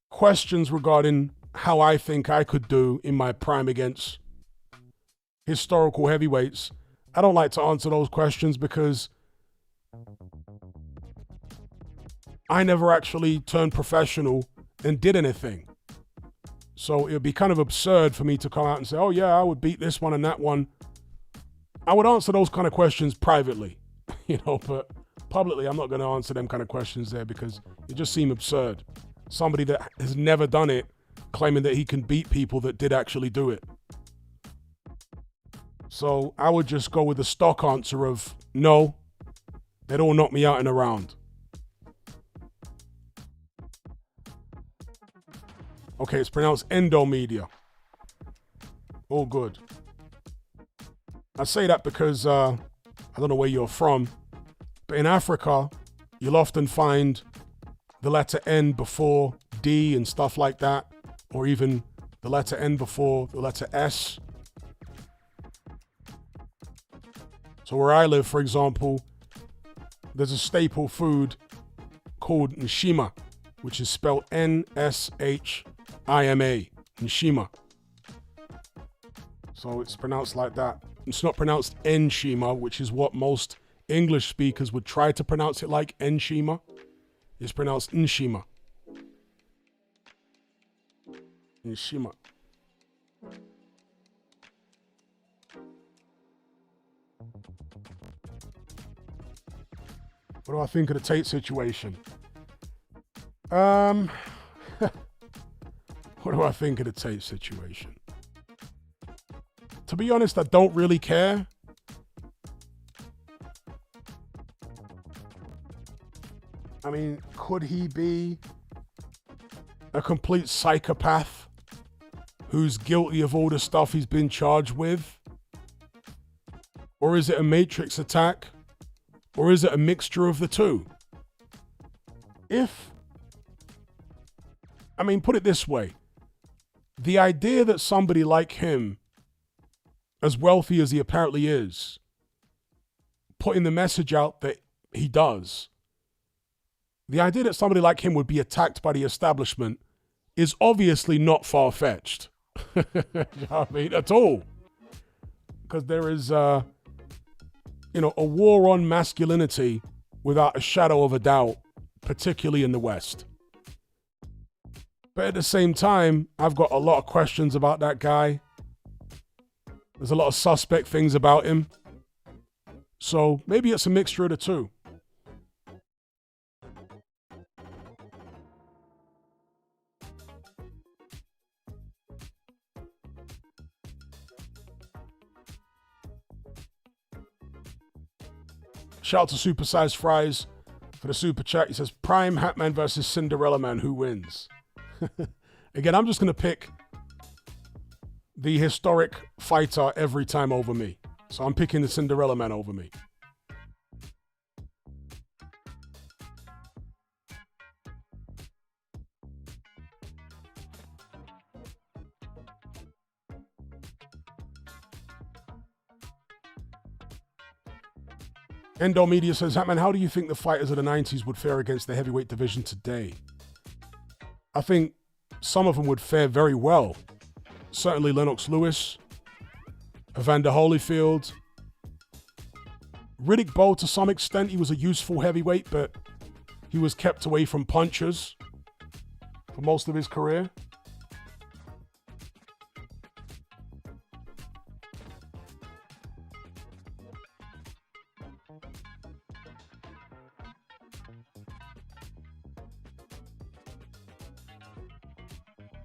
questions regarding how I think I could do in my prime against historical heavyweights, I don't like to answer those questions because I never actually turned professional and did anything. So it would be kind of absurd for me to come out and say, oh yeah, I would beat this one and that one. I would answer those kind of questions privately, but publicly I'm not going to answer them kind of questions there because it just seems absurd. Somebody that has never done it claiming that he can beat people that did actually do it. So I would just go with the stock answer of no, they'd all knock me out in a round. Okay, it's pronounced Endo Media. All good. I say that because I don't know where you're from, but in Africa, you'll often find the letter N before D and stuff like that, or even the letter N before the letter S. So where I live, for example, there's a staple food called Nshima, which is spelled N-S-H-I-M-A, Nshima. So it's pronounced like that. It's not pronounced Nshima, which is what most English speakers would try to pronounce it like, Nshima. It's pronounced Nshima. Nshima. What do I think of the Tate situation? What do I think of the Tate situation? To be honest, I don't really care. I mean, could he be a complete psychopath who's guilty of all the stuff he's been charged with? Or is it a Matrix attack? Or is it a mixture of the two? Put it this way. The idea that somebody like him, as wealthy as he apparently is, putting the message out that he does, the idea that somebody like him would be attacked by the establishment is obviously not far-fetched. You know what I mean? At all. Because there is, a war on masculinity without a shadow of a doubt, particularly in the West. But at the same time, I've got a lot of questions about that guy. There's a lot of suspect things about him. So maybe it's a mixture of the two. Shout out to Supersized Fries for the super chat. He says, Prime Hatman versus Cinderella Man, who wins? Again, I'm just going to pick the historic fighter every time over me. So I'm picking the Cinderella Man over me. Endo Media says, Hatman, how do you think the fighters of the 90s would fare against the heavyweight division today? I think some of them would fare very well. Certainly Lennox Lewis, Evander Holyfield, Riddick Bowe to some extent. He was a useful heavyweight, but he was kept away from punchers for most of his career.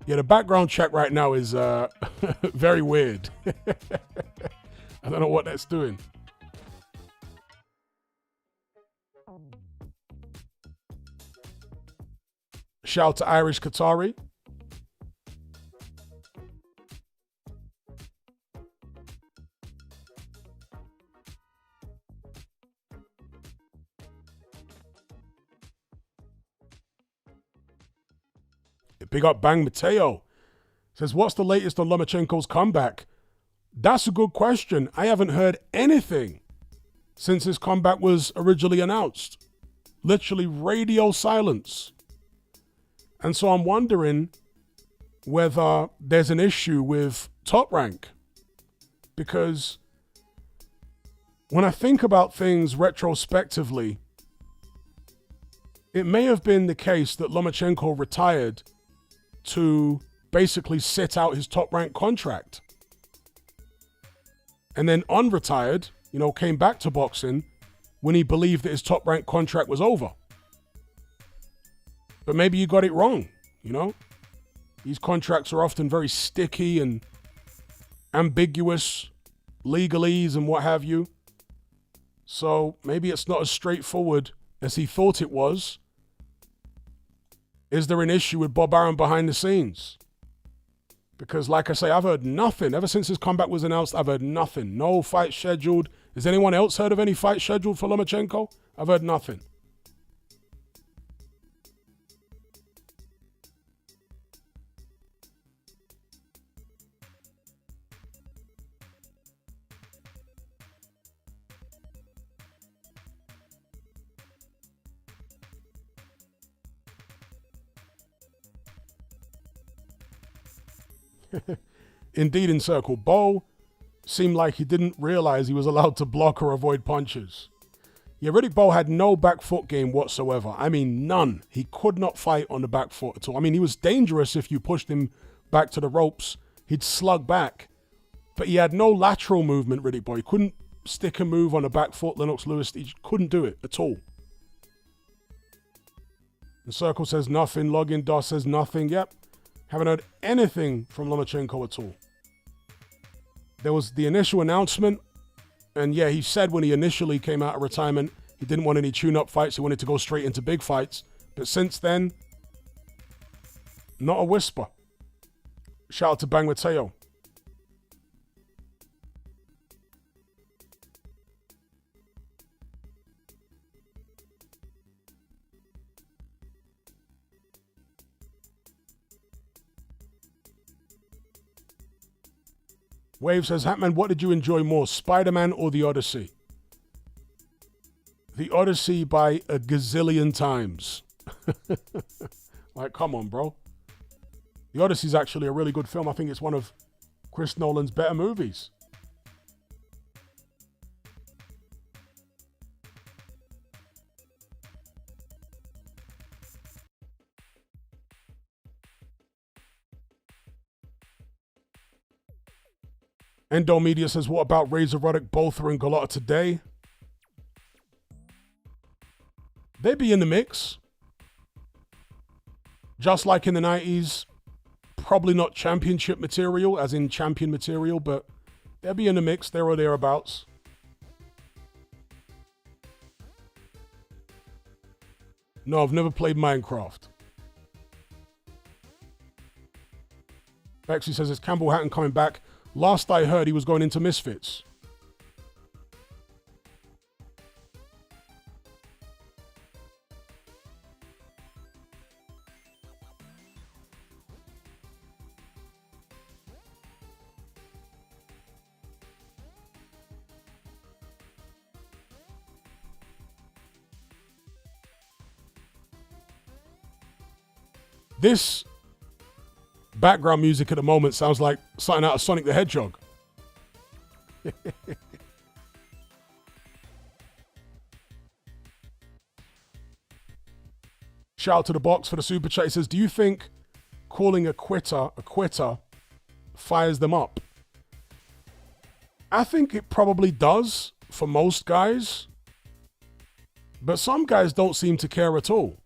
Yeah, the background check right now is very weird. I don't know what that's doing. Shout out to Irish Qatari. Big up Bang Mateo. Says, what's the latest on Lomachenko's comeback? That's a good question. I haven't heard anything since his comeback was originally announced. Literally radio silence. And so I'm wondering whether there's an issue with Top Rank. Because when I think about things retrospectively, it may have been the case that Lomachenko retired to basically sit out his Top Rank contract. And then unretired, came back to boxing when he believed that his Top Rank contract was over. But maybe you got it wrong, These contracts are often very sticky and ambiguous, legalese and what have you. So maybe it's not as straightforward as he thought it was. Is there an issue with Bob Arum behind the scenes? Because like I say, I've heard nothing. Ever since his comeback was announced, I've heard nothing. No fight scheduled. Has anyone else heard of any fight scheduled for Lomachenko? I've heard nothing. Indeed, in Circle, Bowe seemed like he didn't realize he was allowed to block or avoid punches. Yeah, Riddick Bowe had no back foot game whatsoever. I mean, none. He could not fight on the back foot at all. I mean, he was dangerous if you pushed him back to the ropes. He'd slug back. But he had no lateral movement, Riddick Bowe. He couldn't stick a move on the back foot. Lennox Lewis, he couldn't do it at all. And Circle says nothing. Login DOS says nothing. Yep. Haven't heard anything from Lomachenko at all. There was the initial announcement. And yeah, he said when he initially came out of retirement, he didn't want any tune-up fights. He wanted to go straight into big fights. But since then, not a whisper. Shout out to Bang Mateo. Wave says, Hatman, what did you enjoy more, Spider-Man or The Odyssey? The Odyssey by a gazillion times. Like, come on, bro. The Odyssey is actually a really good film. I think it's one of Chris Nolan's better movies. Endo Media says, what about Razor Ruddock, Botha, and Galata today? They'd be in the mix. Just like in the 90s, probably not championship material, as in champion material, but they'll be in the mix, there or thereabouts. No, I've never played Minecraft. Bexley says, is Campbell Hatton coming back? Last I heard, he was going into Misfits. This background music at the moment sounds like something out of Sonic the Hedgehog. Shout out to the box for the super chat. He says, do you think calling a quitter fires them up? I think it probably does for most guys, but some guys don't seem to care at all.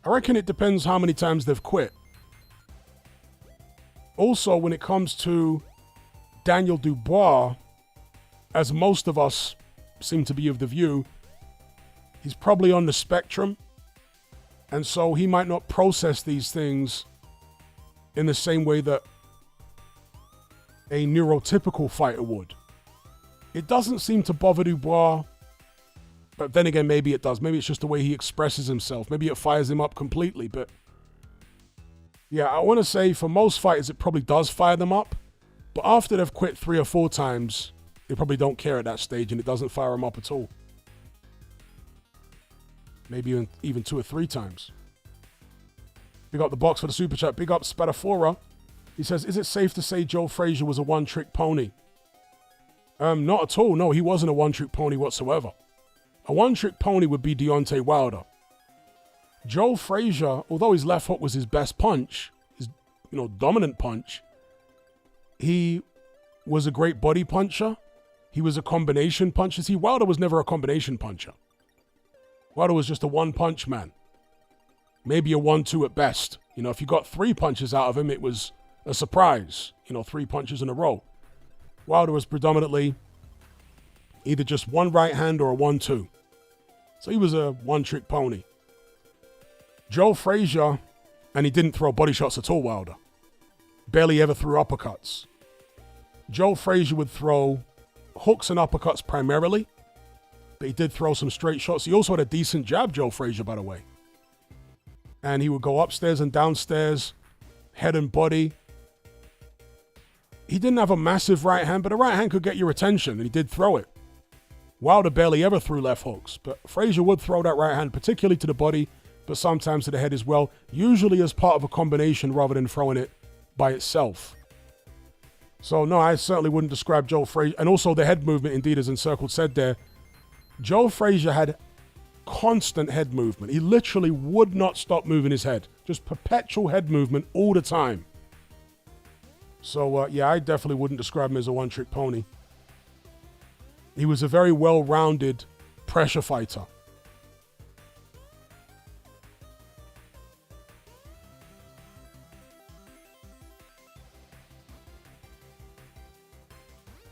I reckon it depends how many times they've quit. Also, when it comes to Daniel Dubois, as most of us seem to be of the view, he's probably on the spectrum. And so he might not process these things in the same way that a neurotypical fighter would. It doesn't seem to bother Dubois, but then again, maybe it does. Maybe it's just the way he expresses himself. Maybe it fires him up completely, but yeah, I want to say for most fighters, it probably does fire them up. But after they've quit 3 or 4 times, they probably don't care at that stage and it doesn't fire them up at all. Maybe even 2 or 3 times. Big up the box for the super chat. Big up Spadafora. He says, is it safe to say Joe Frazier was a one-trick pony? Not at all. No, he wasn't a one-trick pony whatsoever. A one-trick pony would be Deontay Wilder. Joe Frazier, although his left hook was his best punch, his dominant punch, he was a great body puncher. He was a combination puncher. See, Wilder was never a combination puncher. Wilder was just a one-punch man. Maybe a 1-2 at best. If you got 3 punches out of him, it was a surprise. 3 punches in a row. Wilder was predominantly either just one right hand or a 1-2. So he was a one-trick pony. Joe Frazier, and he didn't throw body shots at all, Wilder. Barely ever threw uppercuts. Joe Frazier would throw hooks and uppercuts primarily, but he did throw some straight shots. He also had a decent jab, Joe Frazier, by the way. And he would go upstairs and downstairs, head and body. He didn't have a massive right hand, but a right hand could get your attention, and he did throw it. Wilder barely ever threw left hooks, but Frazier would throw that right hand, particularly to the body, but sometimes to the head as well, usually as part of a combination rather than throwing it by itself. So no, I certainly wouldn't describe Joe Frazier. And also the head movement, indeed, as Encircled said there. Joe Frazier had constant head movement. He literally would not stop moving his head. Just perpetual head movement all the time. So yeah, I definitely wouldn't describe him as a one-trick pony. He was a very well-rounded pressure fighter.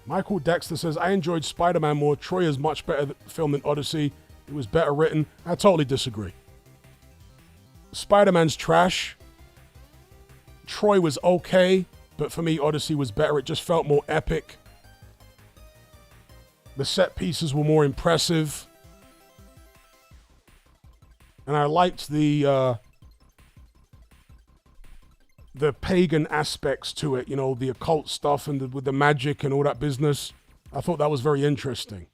Michael Dexter says, I enjoyed Spider-Man more. Troy is much better film than Odyssey. It was better written. I totally disagree. Spider-Man's trash. Troy was okay, but for me, Odyssey was better. It just felt more epic. The set pieces were more impressive. And I liked the pagan aspects to it, you know, the occult stuff and with the magic and all that business. I thought that was very interesting.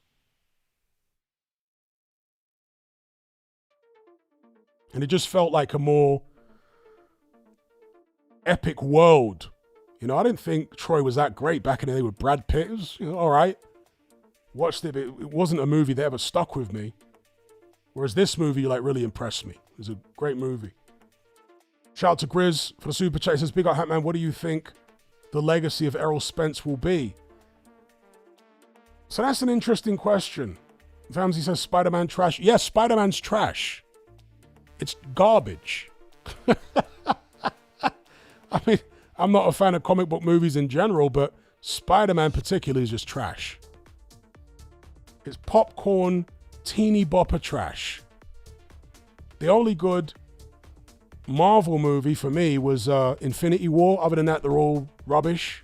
And it just felt like a more epic world. You know, I didn't think Troy was that great back in the day with Brad Pitt. It was, you know, all right. Watched it, but it wasn't a movie that ever stuck with me. Whereas this movie, like, really impressed me. It was a great movie. Shout out to Grizz for the super chat. He says, Big Up Hatman, what do you think the legacy of Errol Spence will be? So that's an interesting question. Vamsy says, Spider-Man trash. Yes, Spider-Man's trash. It's garbage. I mean, I'm not a fan of comic book movies in general, but Spider-Man particularly is just trash. It's popcorn, teeny bopper trash. The only good Marvel movie for me was Infinity War. Other than that, they're all rubbish.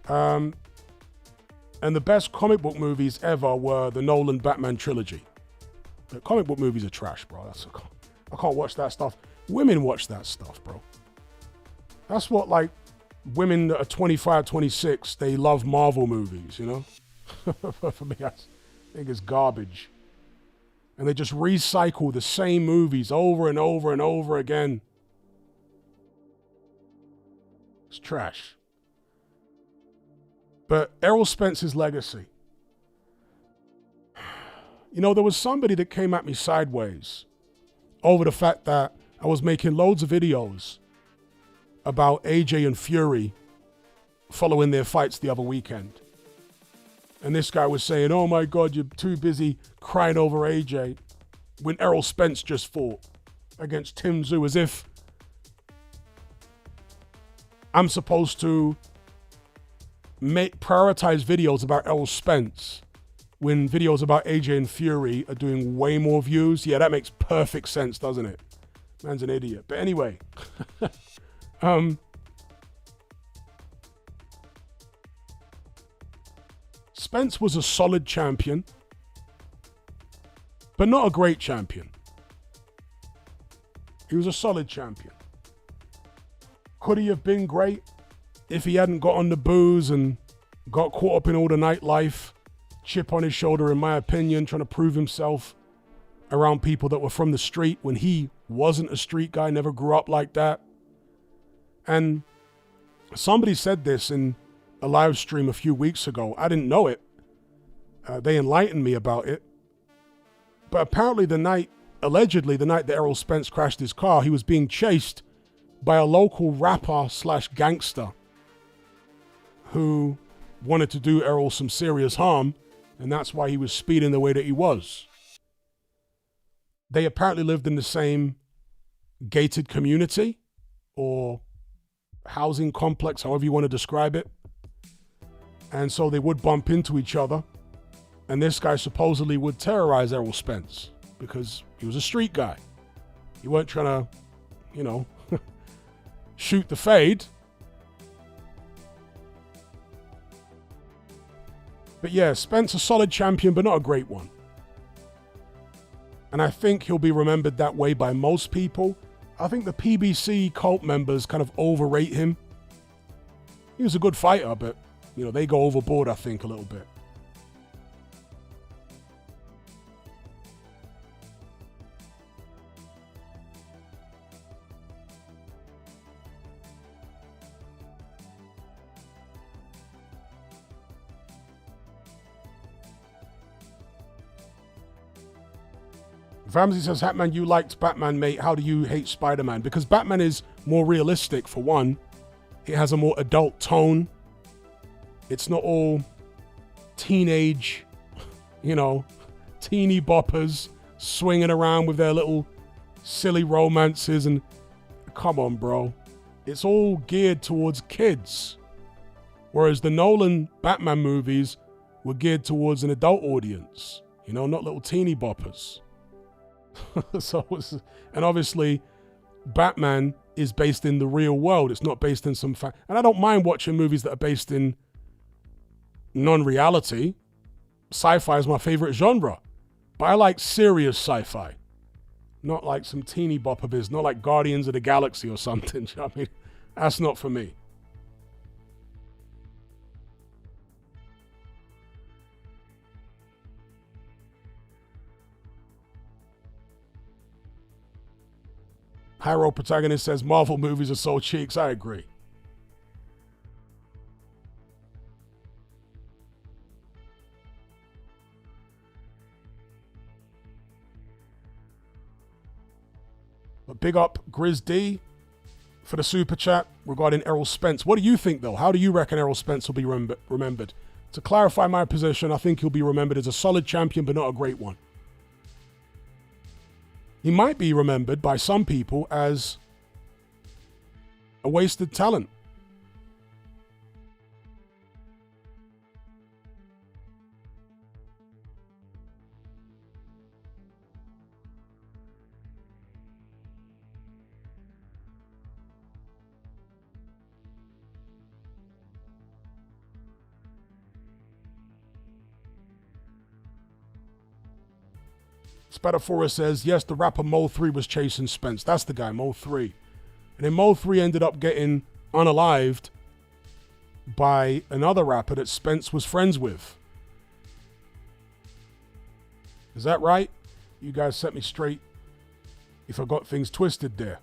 And the best comic book movies ever were the Nolan Batman trilogy. The comic book movies are trash, bro. I can't watch that stuff. Women watch that stuff, bro. That's what, like, women that are 25, 26, they love Marvel movies, you know? For me, I think it's garbage. And they just recycle the same movies over and over and over again. It's trash. But Errol Spence's legacy. You know, there was somebody that came at me sideways over the fact that I was making loads of videos about AJ and Fury following their fights the other weekend. And this guy was saying, oh my God, you're too busy crying over AJ when Errol Spence just fought against Tim Tszyu, as if I'm supposed to prioritize videos about Errol Spence when videos about AJ and Fury are doing way more views. Yeah, that makes perfect sense, doesn't it? Man's an idiot. But anyway, Spence was a solid champion, but not a great champion. He was a solid champion. Could he have been great if he hadn't got on the booze and got caught up in all the nightlife, chip on his shoulder, in my opinion, trying to prove himself around people that were from the street when he wasn't a street guy, never grew up like that? And somebody said this in a live stream a few weeks ago. I didn't know it. They enlightened me about it. But apparently allegedly the night that Errol Spence crashed his car, he was being chased by a local rapper / gangster who wanted to do Errol some serious harm, and that's why he was speeding the way that he was. They apparently lived in the same gated community or housing complex, however you want to describe it. And so they would bump into each other. And this guy supposedly would terrorize Errol Spence because he was a street guy. He weren't trying to, shoot the fade. But yeah, Spence a solid champion, but not a great one. And I think he'll be remembered that way by most people. I think the PBC cult members kind of overrate him. He was a good fighter, but, they go overboard, I think, a little bit. Ramsey says, Hatman, you liked Batman, mate. How do you hate Spider-Man? Because Batman is more realistic, for one. It has a more adult tone. It's not all teenage, teeny boppers swinging around with their little silly romances. And come on, bro. It's all geared towards kids. Whereas the Nolan Batman movies were geared towards an adult audience, you know, not little teeny boppers. And obviously, Batman is based in the real world. It's not based in some and I don't mind watching movies that are based in non-reality. Sci-fi is my favorite genre, but I like serious sci-fi, not like some teeny bopper biz, not like Guardians of the Galaxy or something. You know what I mean? That's not for me. Hyro Protagonist says Marvel movies are so cheeks. I agree. But big up Grizz D for the super chat regarding Errol Spence. What do you think, though? How do you reckon Errol Spence will be remembered? To clarify my position, I think he'll be remembered as a solid champion, but not a great one. He might be remembered by some people as a wasted talent. Spadaphora says, yes, the rapper Mo 3 was chasing Spence. That's the guy, Mo 3. And then Mo 3 ended up getting unalived by another rapper that Spence was friends with. Is that right? You guys set me straight if I got things twisted there.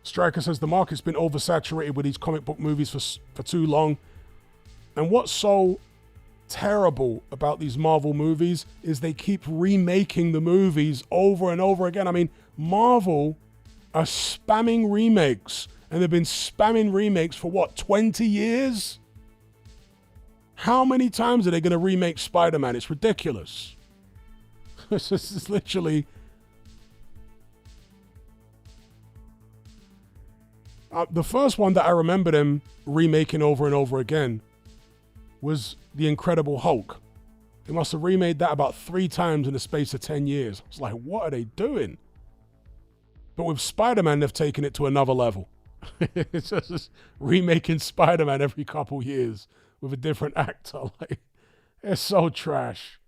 Striker says the market's been oversaturated with these comic book movies for too long. And what's so terrible about these Marvel movies is they keep remaking the movies over and over again. I mean, Marvel are spamming remakes, and they've been spamming remakes for what, 20 years? How many times are they going to remake Spider-Man? It's ridiculous. It's literally... the first one that I remember them remaking over and over again was The Incredible Hulk. They must have remade that about 3 times in the space of 10 years. It's like, what are they doing? But with Spider-Man, they've taken it to another level. It's just remaking Spider-Man every couple years with a different actor. Like, it's so trash.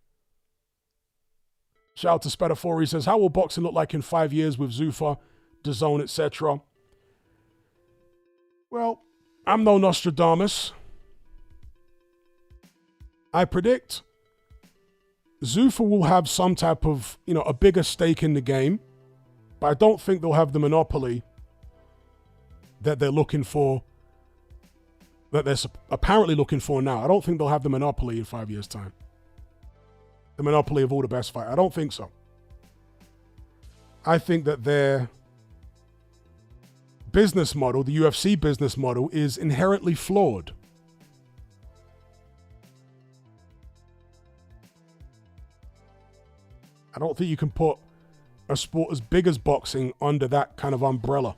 Shout out to Spadaphore. He says, how will boxing look like in 5 years with Zuffa, DAZN, etc.? Well, I'm no Nostradamus. I predict Zuffa will have some type of, a bigger stake in the game, but I don't think they'll have the monopoly that they're looking for, that they're apparently looking for now. I don't think they'll have the monopoly in 5 years' time. The monopoly of all the best fight. I don't think so. I think that their business model, the UFC business model, is inherently flawed. I don't think you can put a sport as big as boxing under that kind of umbrella.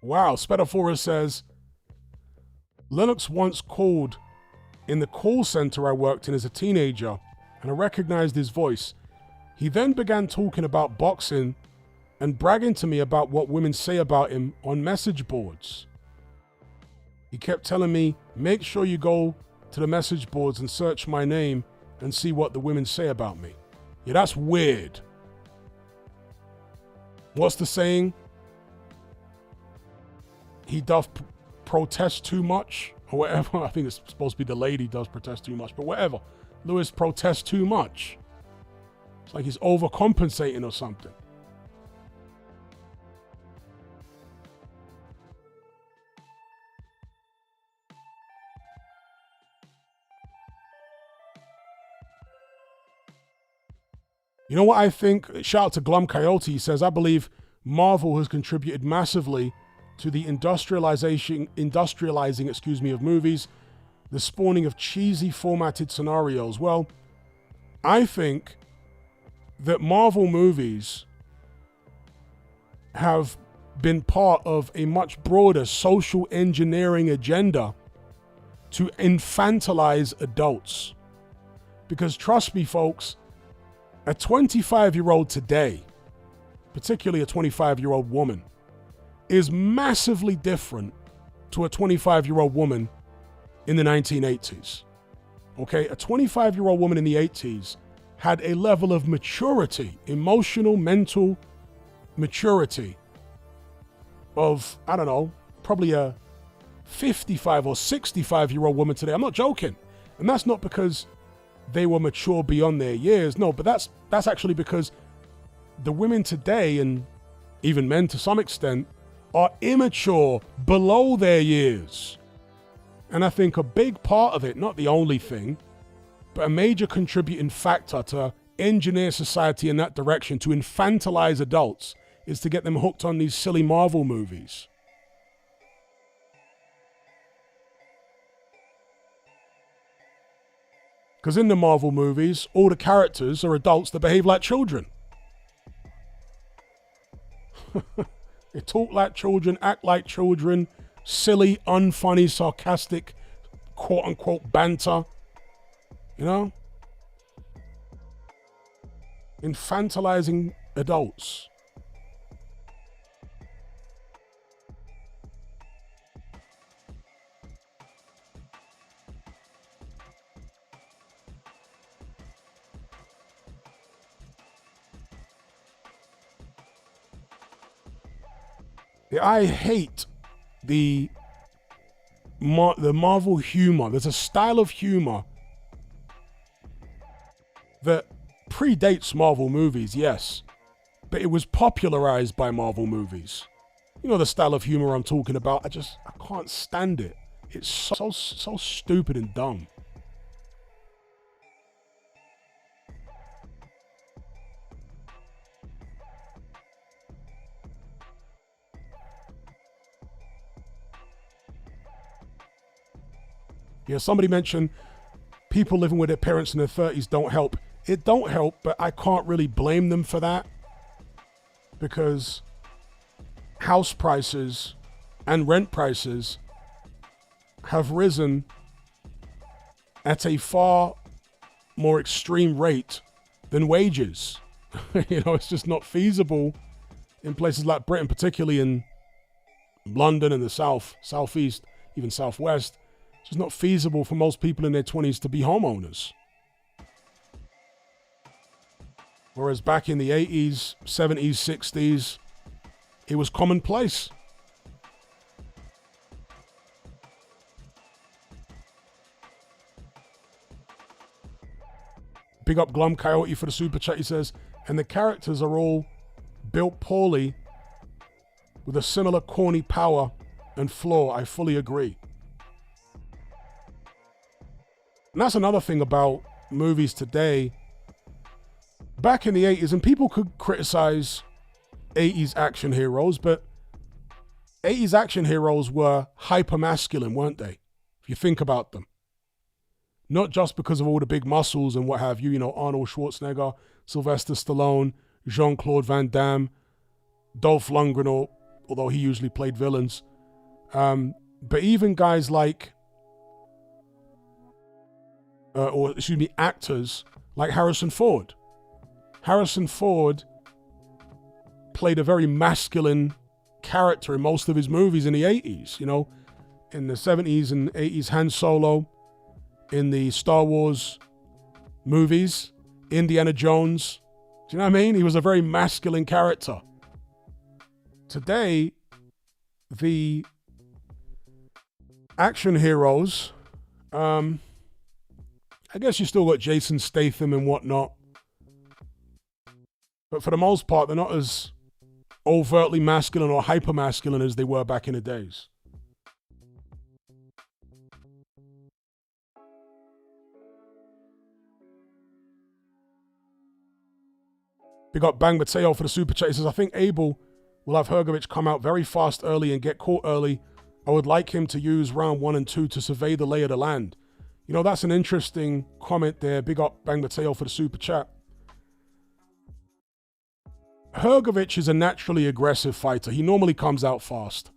Wow, Spadaphora says, Lennox once called in the call center I worked in as a teenager, and I recognized his voice. He then began talking about boxing and bragging to me about what women say about him on message boards. He kept telling me, make sure you go to the message boards and search my name and see what the women say about me. Yeah, that's weird. What's the saying? He doth protest too much, or whatever. I think it's supposed to be the lady does protest too much, but whatever. Lewis protests too much. It's like he's overcompensating or something. You know what I think? Shout out to Glum Coyote. He says, I believe Marvel has contributed massively to the industrializing, of movies, the spawning of cheesy formatted scenarios. Well, I think that Marvel movies have been part of a much broader social engineering agenda to infantilize adults. Because trust me, folks, a 25-year-old today, particularly a 25-year-old woman, is massively different to a 25-year-old woman in the 1980s. Okay, a 25-year-old woman in the 80s had a level of maturity, emotional, mental maturity of, I don't know, probably a 55 or 65-year-old woman today. I'm not joking. And that's not because they were mature beyond their years. No, but that's actually because the women today, and even men to some extent, are immature below their years. And I think a big part of it, not the only thing, but a major contributing factor to engineer society in that direction, to infantilize adults, is to get them hooked on these silly Marvel movies. Because in the Marvel movies, all the characters are adults that behave like children. They talk like children, act like children, silly, unfunny, sarcastic, quote-unquote banter. You know? Infantilizing adults. I hate the Marvel humor. There's a style of humor that predates Marvel movies, yes, but it was popularized by Marvel movies. You know the style of humor I'm talking about. I can't stand it. It's so stupid and dumb. Yeah, somebody mentioned people living with their parents in their 30s don't help. It don't help, but I can't really blame them for that, because house prices and rent prices have risen at a far more extreme rate than wages. You know, it's just not feasible in places like Britain, particularly in London and the southeast, even southwest. It's just not feasible for most people in their 20s to be homeowners. Whereas back in the 80s, 70s, 60s, it was commonplace. Big up Glum Coyote for the super chat. He says, and the characters are all built poorly with a similar corny power and flaw. I fully agree. And that's another thing about movies today. Back in the 80s, and people could criticize 80s action heroes, but 80s action heroes were hyper-masculine, weren't they? If you think about them. Not just because of all the big muscles and what have you, you know, Arnold Schwarzenegger, Sylvester Stallone, Jean-Claude Van Damme, Dolph Lundgren, although he usually played villains. But even guys like, actors like Harrison Ford. Harrison Ford played a very masculine character in most of his movies in the 80s, you know, in the 70s and 80s, Han Solo, in the Star Wars movies, Indiana Jones. Do you know what I mean? He was a very masculine character. today, the action heroes, I guess you still got Jason Statham and whatnot. But for the most part, they're not as overtly masculine or hyper masculine as they were back in the days. Big up Bang Mateo for the super chat. He says, I think Abel will have Hrgović come out very fast early and get caught early. I would like him to use round 1 and 2 to survey the lay of the land. You know, that's an interesting comment there. Big up Bang Mateo for the super chat. Hrgović is a naturally aggressive fighter. He normally comes out fast.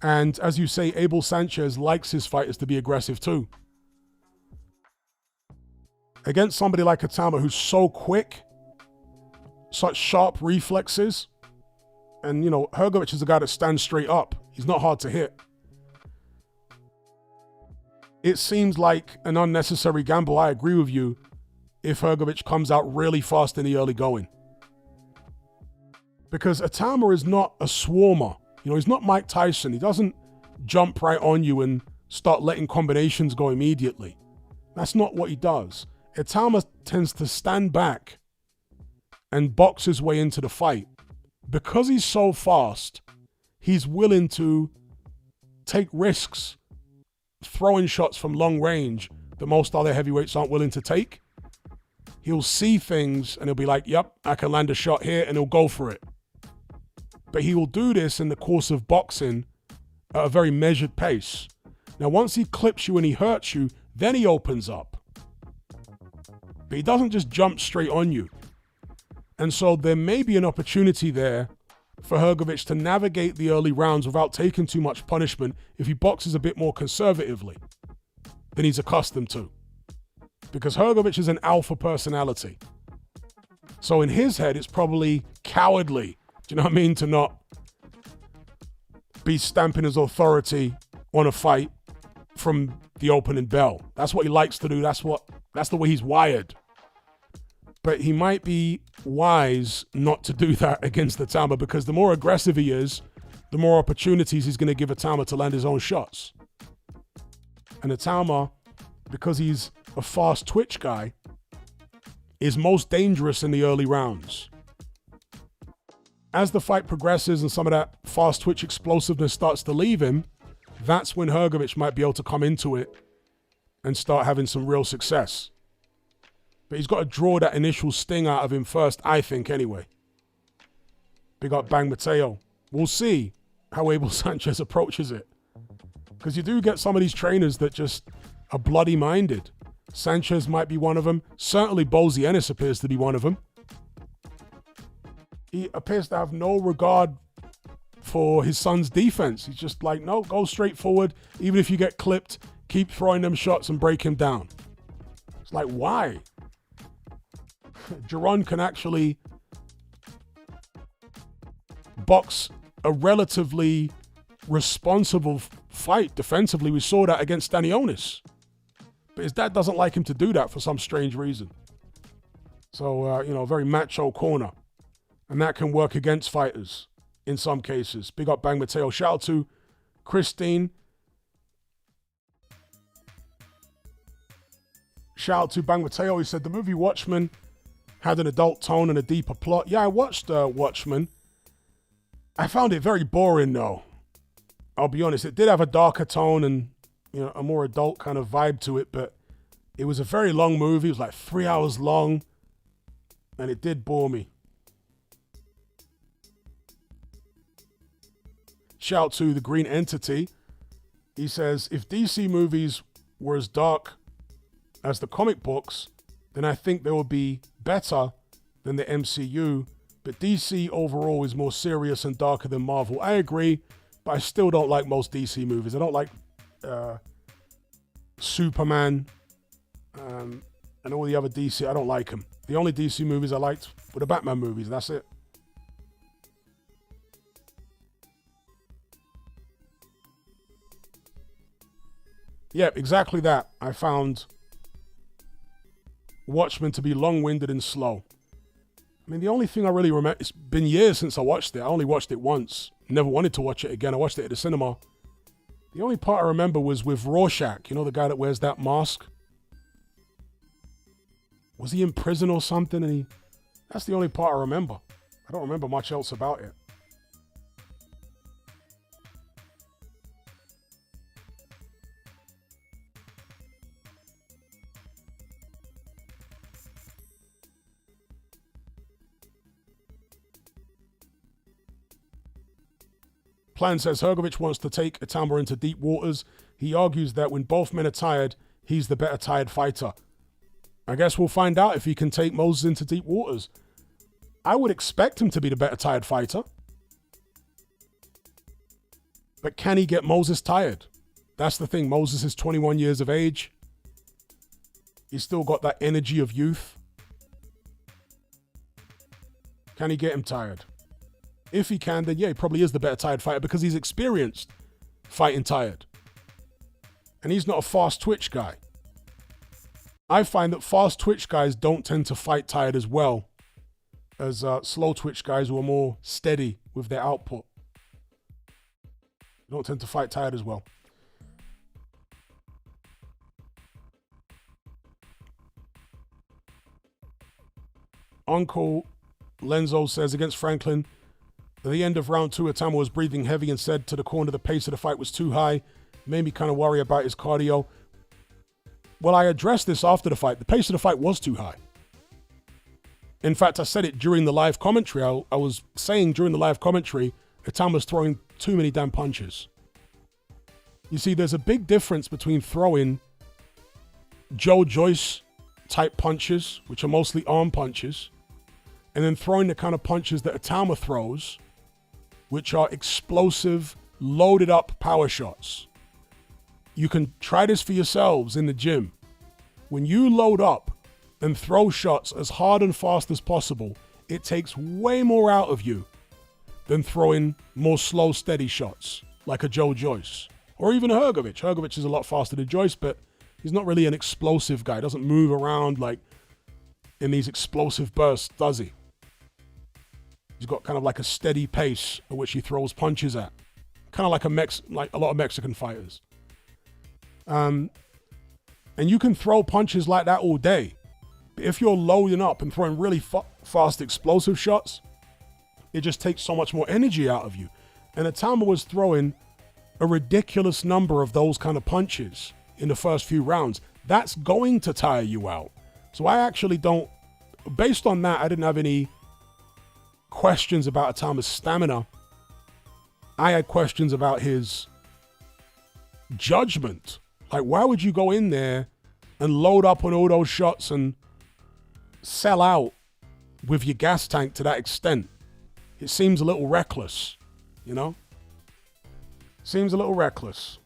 And as you say, Abel Sanchez likes his fighters to be aggressive too. Against somebody like Hatman who's so quick, such sharp reflexes, and you know, Hrgović is a guy that stands straight up. He's not hard to hit. It seems like an unnecessary gamble, I agree with you, if Hrgović comes out really fast in the early going. Because Hatman is not a swarmer. You know, he's not Mike Tyson. He doesn't jump right on you and start letting combinations go immediately. That's not what he does. Hatman tends to stand back and box his way into the fight. Because he's so fast, he's willing to take risks, throwing shots from long range that most other heavyweights aren't willing to take. He'll see things and he'll be like, yep, I can land a shot here, and he'll go for it. But he will do this in the course of boxing at a very measured pace. Now, once he clips you and he hurts you, then he opens up. But he doesn't just jump straight on you. And so there may be an opportunity there for Hrgović to navigate the early rounds without taking too much punishment if he boxes a bit more conservatively than he's accustomed to. Because Hrgović is an alpha personality. So in his head, it's probably cowardly, do you know what I mean, to not be stamping his authority on a fight from the opening bell. That's what he likes to do. That's the way he's wired. But he might be wise not to do that against Hatman, because the more aggressive he is, the more opportunities he's going to give Hatman to land his own shots. And Hatman, because he's a fast twitch guy, is most dangerous in the early rounds. As the fight progresses and some of that fast twitch explosiveness starts to leave him, that's when Hrgović might be able to come into it and start having some real success. But he's got to draw that initial sting out of him first, I think, anyway. Big up Bang Mateo. We'll see how Abel Sanchez approaches it. Because you do get some of these trainers that just are bloody-minded. Sanchez might be one of them. Certainly Bozy Ennis appears to be one of them. He appears to have no regard for his son's defense. He's just like, no, go straight forward. Even if you get clipped, keep throwing them shots and break him down. It's like, why? Jaron can actually box a relatively responsible fight defensively. We saw that against Stanionis. But his dad doesn't like him to do that for some strange reason. So, you know, very macho corner. And that can work against fighters in some cases. Big up Bang Mateo. Shout out to Christine. Shout out to Bang Mateo. He said the movie Watchmen had an adult tone and a deeper plot. Yeah, I watched Watchmen. I found it very boring, though. I'll be honest. It did have a darker tone and, you know, a more adult kind of vibe to it, but it was a very long movie. It was like 3 hours long, and it did bore me. Shout out to the Green Entity. He says, if DC movies were as dark as the comic books, then I think they would be better than the MCU. But DC overall is more serious and darker than Marvel. I agree, but I still don't like most DC movies. I don't like Superman and all the other DC. I don't like them. The only DC movies I liked were the Batman movies, and that's it. Yeah, exactly that. I found Watchmen to be long-winded and slow. I mean, the only thing I really remember, it's been years since I watched it. I only watched it once. Never wanted to watch it again. I watched it at the cinema. The only part I remember was with Rorschach. You know, the guy that wears that mask? Was he in prison or something? And that's the only part I remember. I don't remember much else about it. Plan says Hrgović wants to take Hatman into deep waters. He argues that when both men are tired, he's the better tired fighter. I guess we'll find out if he can take Moses into deep waters. I would expect him to be the better tired fighter. But can he get Moses tired? That's the thing. Moses is 21 years of age. He's still got that energy of youth. Can he get him tired? If he can, then yeah, he probably is the better tired fighter because he's experienced fighting tired. And he's not a fast twitch guy. I find that fast twitch guys don't tend to fight tired as well as slow twitch guys who are more steady with their output. Don't tend to fight tired as well. Uncle Lenzo says against Franklin, at the end of round 2, Hatman was breathing heavy and said to the corner the pace of the fight was too high. Made me kind of worry about his cardio. Well, I addressed this after the fight. The pace of the fight was too high. In fact, I said it during the live commentary. I was saying during the live commentary, Hatman was throwing too many damn punches. You see, there's a big difference between throwing Joe Joyce type punches, which are mostly arm punches, and then throwing the kind of punches that Hatman throws, which are explosive, loaded up power shots. You can try this for yourselves in the gym. When you load up and throw shots as hard and fast as possible, it takes way more out of you than throwing more slow, steady shots like a Joe Joyce or even a Hrgović. Hrgović is a lot faster than Joyce, but he's not really an explosive guy. He doesn't move around like in these explosive bursts, does he? He's got kind of like a steady pace at which he throws punches at. Kind of like a lot of Mexican fighters. And you can throw punches like that all day. But if you're loading up and throwing really fast explosive shots, it just takes so much more energy out of you. And Hatman was throwing a ridiculous number of those kind of punches in the first few rounds. That's going to tire you out. So I actually don't, based on that, I didn't have any questions about Hatman's stamina. I had questions about his judgment. Like, why would you go in there and load up on all those shots and sell out with your gas tank to that extent? It seems a little reckless, you know? Seems a little reckless.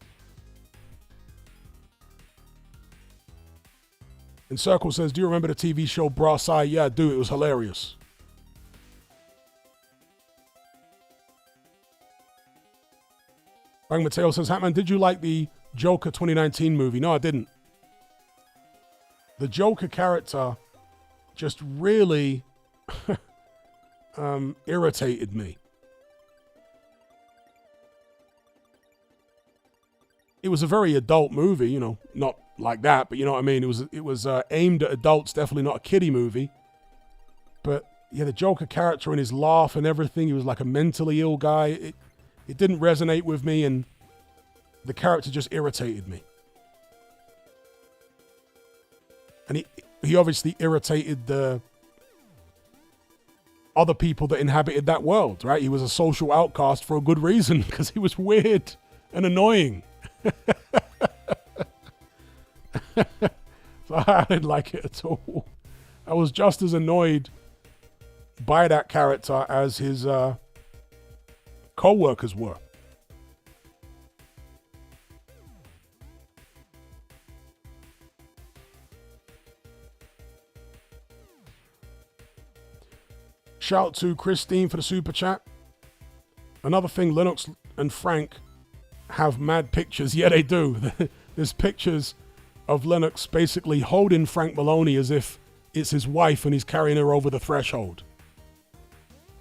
And Circle says, do you remember the TV show Brass Eye? Yeah, I do. It was hilarious. Bang Mateo says, Hatman, did you like the Joker 2019 movie? No, I didn't. The Joker character just really irritated me. It was a very adult movie, you know, not like that, but you know what I mean? It was aimed at adults, definitely not a kiddie movie. But yeah, the Joker character and his laugh and everything, he was like a mentally ill guy. It didn't resonate with me, and the character just irritated me. And he obviously irritated the other people that inhabited that world, right? He was a social outcast for a good reason, because he was weird and annoying. So I didn't like it at all. I was just as annoyed by that character as his co-workers were. Shout out to Christine for the super chat. Another thing, Lennox and Frank have mad pictures. Yeah, they do. There's pictures of Lennox basically holding Frank Maloney as if it's his wife and he's carrying her over the threshold.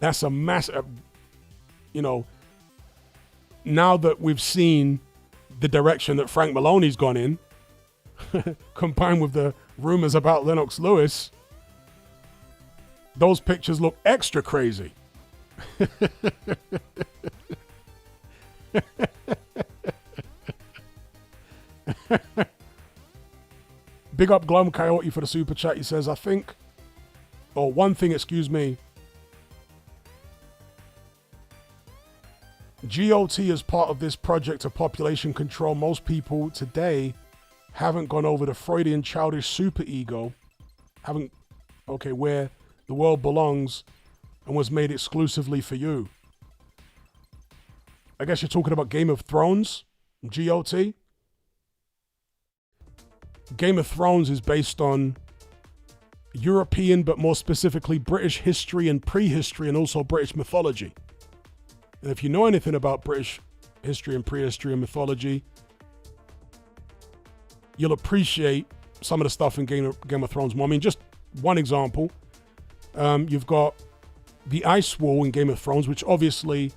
That's a massive, now that we've seen the direction that Frank Maloney's gone in, combined with the rumors about Lennox Lewis, those pictures look extra crazy. Big up Glum Coyote for the super chat. He says, one thing, GOT is part of this project of population control. Most people today haven't gone over the Freudian childish superego, where the world belongs and was made exclusively for you. I guess you're talking about Game of Thrones, GOT. Game of Thrones is based on European, but more specifically British history and prehistory, and also British mythology. And if you know anything about British history and prehistory and mythology, you'll appreciate some of the stuff in Game of Thrones more. I mean, just one example, you've got the Ice Wall in Game of Thrones, which obviously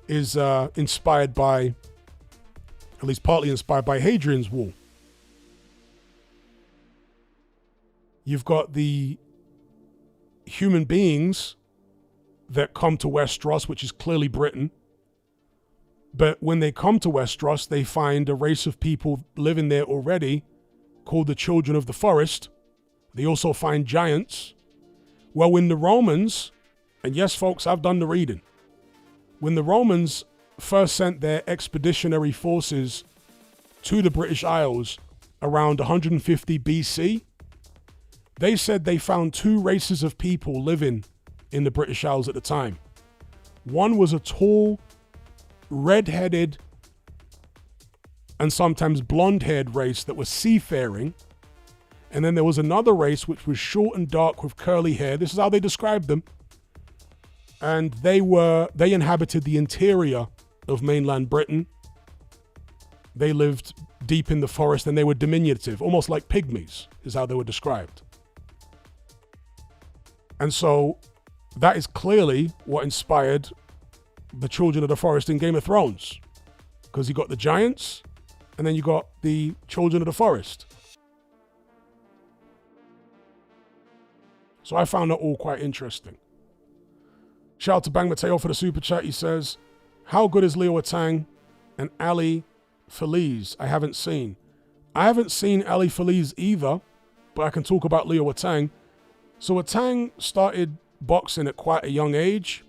is inspired by, at least partly inspired by, Hadrian's Wall. You've got the human beings that come to Westeros, which is clearly Britain. But when they come to Westeros, they find a race of people living there already called the Children of the Forest. They also find giants. Well, when the Romans, and yes, folks, I've done the reading. When the Romans first sent their expeditionary forces to the British Isles around 150 BC, they said they found two races of people living in the British Isles at the time. One was a tall, red-headed, and sometimes blonde-haired race that was seafaring. And then there was another race which was short and dark with curly hair. This is how they described them. And they inhabited the interior of mainland Britain. They lived deep in the forest and they were diminutive, almost like pygmies, is how they were described. And so that is clearly what inspired the Children of the Forest in Game of Thrones. Because you got the giants, and then you got the Children of the Forest. So I found that all quite interesting. Shout out to Bang Mateo for the super chat. He says, how good is Leo Atang and Ali Feliz? I haven't seen Ali Feliz either, but I can talk about Leo Atang. So Atang started boxing at quite a young age.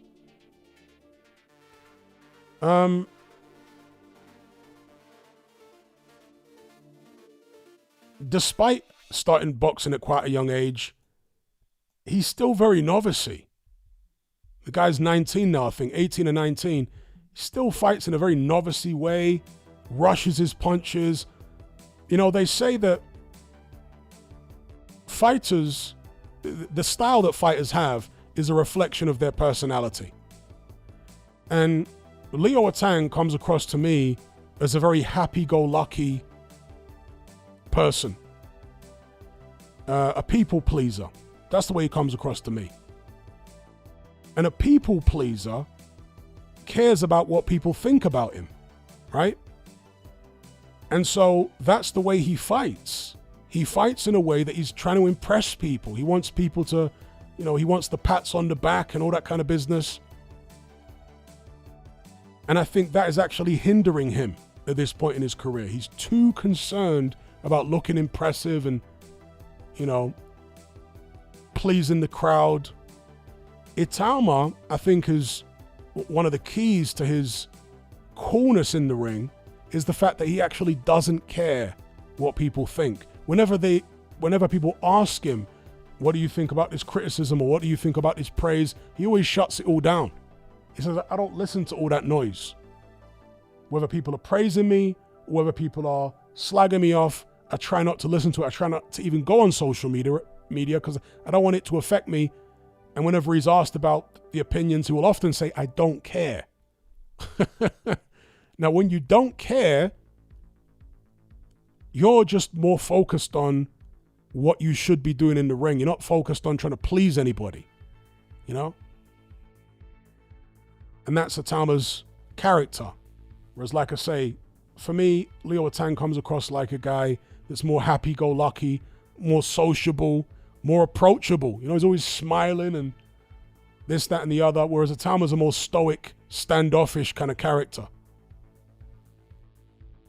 Despite starting boxing at quite a young age, he's still very novice-y. The guy's 19 now, I think, 18 or 19. He still fights in a very novice-y way, rushes his punches. They say that fighters, the style that fighters have is a reflection of their personality. And Leo Atang comes across to me as a very happy-go-lucky person. A people pleaser. That's the way he comes across to me. And a people pleaser cares about what people think about him, right? And so that's the way he fights. He fights in a way that he's trying to impress people. He wants people to, he wants the pats on the back and all that kind of business. And I think that is actually hindering him at this point in his career. He's too concerned about looking impressive and, pleasing the crowd. Italma, I think, is one of the keys to his coolness in the ring is the fact that he actually doesn't care what people think. Whenever people ask him, what do you think about this criticism or what do you think about this praise, he always shuts it all down. He says, I don't listen to all that noise. Whether people are praising me, or whether people are slagging me off, I try not to listen to it. I try not to even go on social media because I don't want it to affect me. And whenever he's asked about the opinions, he will often say, I don't care. Now, when you don't care, you're just more focused on what you should be doing in the ring. You're not focused on trying to please anybody, And that's Hatman's character. Whereas, like I say, for me, Liu Tang comes across like a guy that's more happy-go-lucky, more sociable, more approachable. You know, he's always smiling and this, that, and the other, whereas Hatman's a more stoic, standoffish kind of character.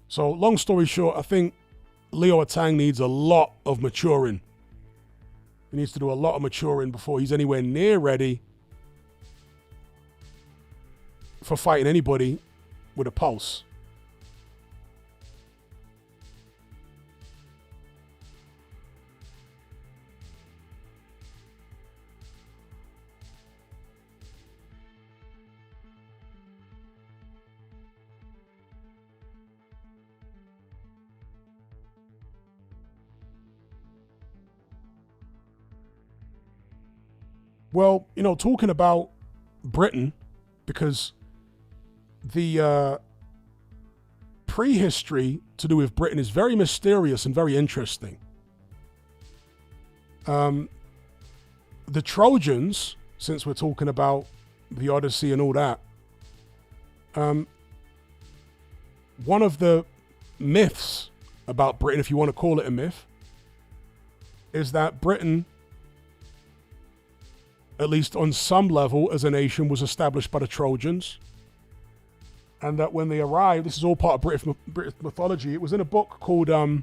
So, long story short, I think Liu Tang needs a lot of maturing. He needs to do a lot of maturing before he's anywhere near ready for fighting anybody with a pulse. Well, you know, talking about Britain, because the prehistory to do with Britain is very mysterious and very interesting. The Trojans, since we're talking about the Odyssey and all that, one of the myths about Britain, if you want to call it a myth, is that Britain, at least on some level as a nation, was established by the Trojans. And that when they arrived, this is all part of British mythology. It was in a book called, it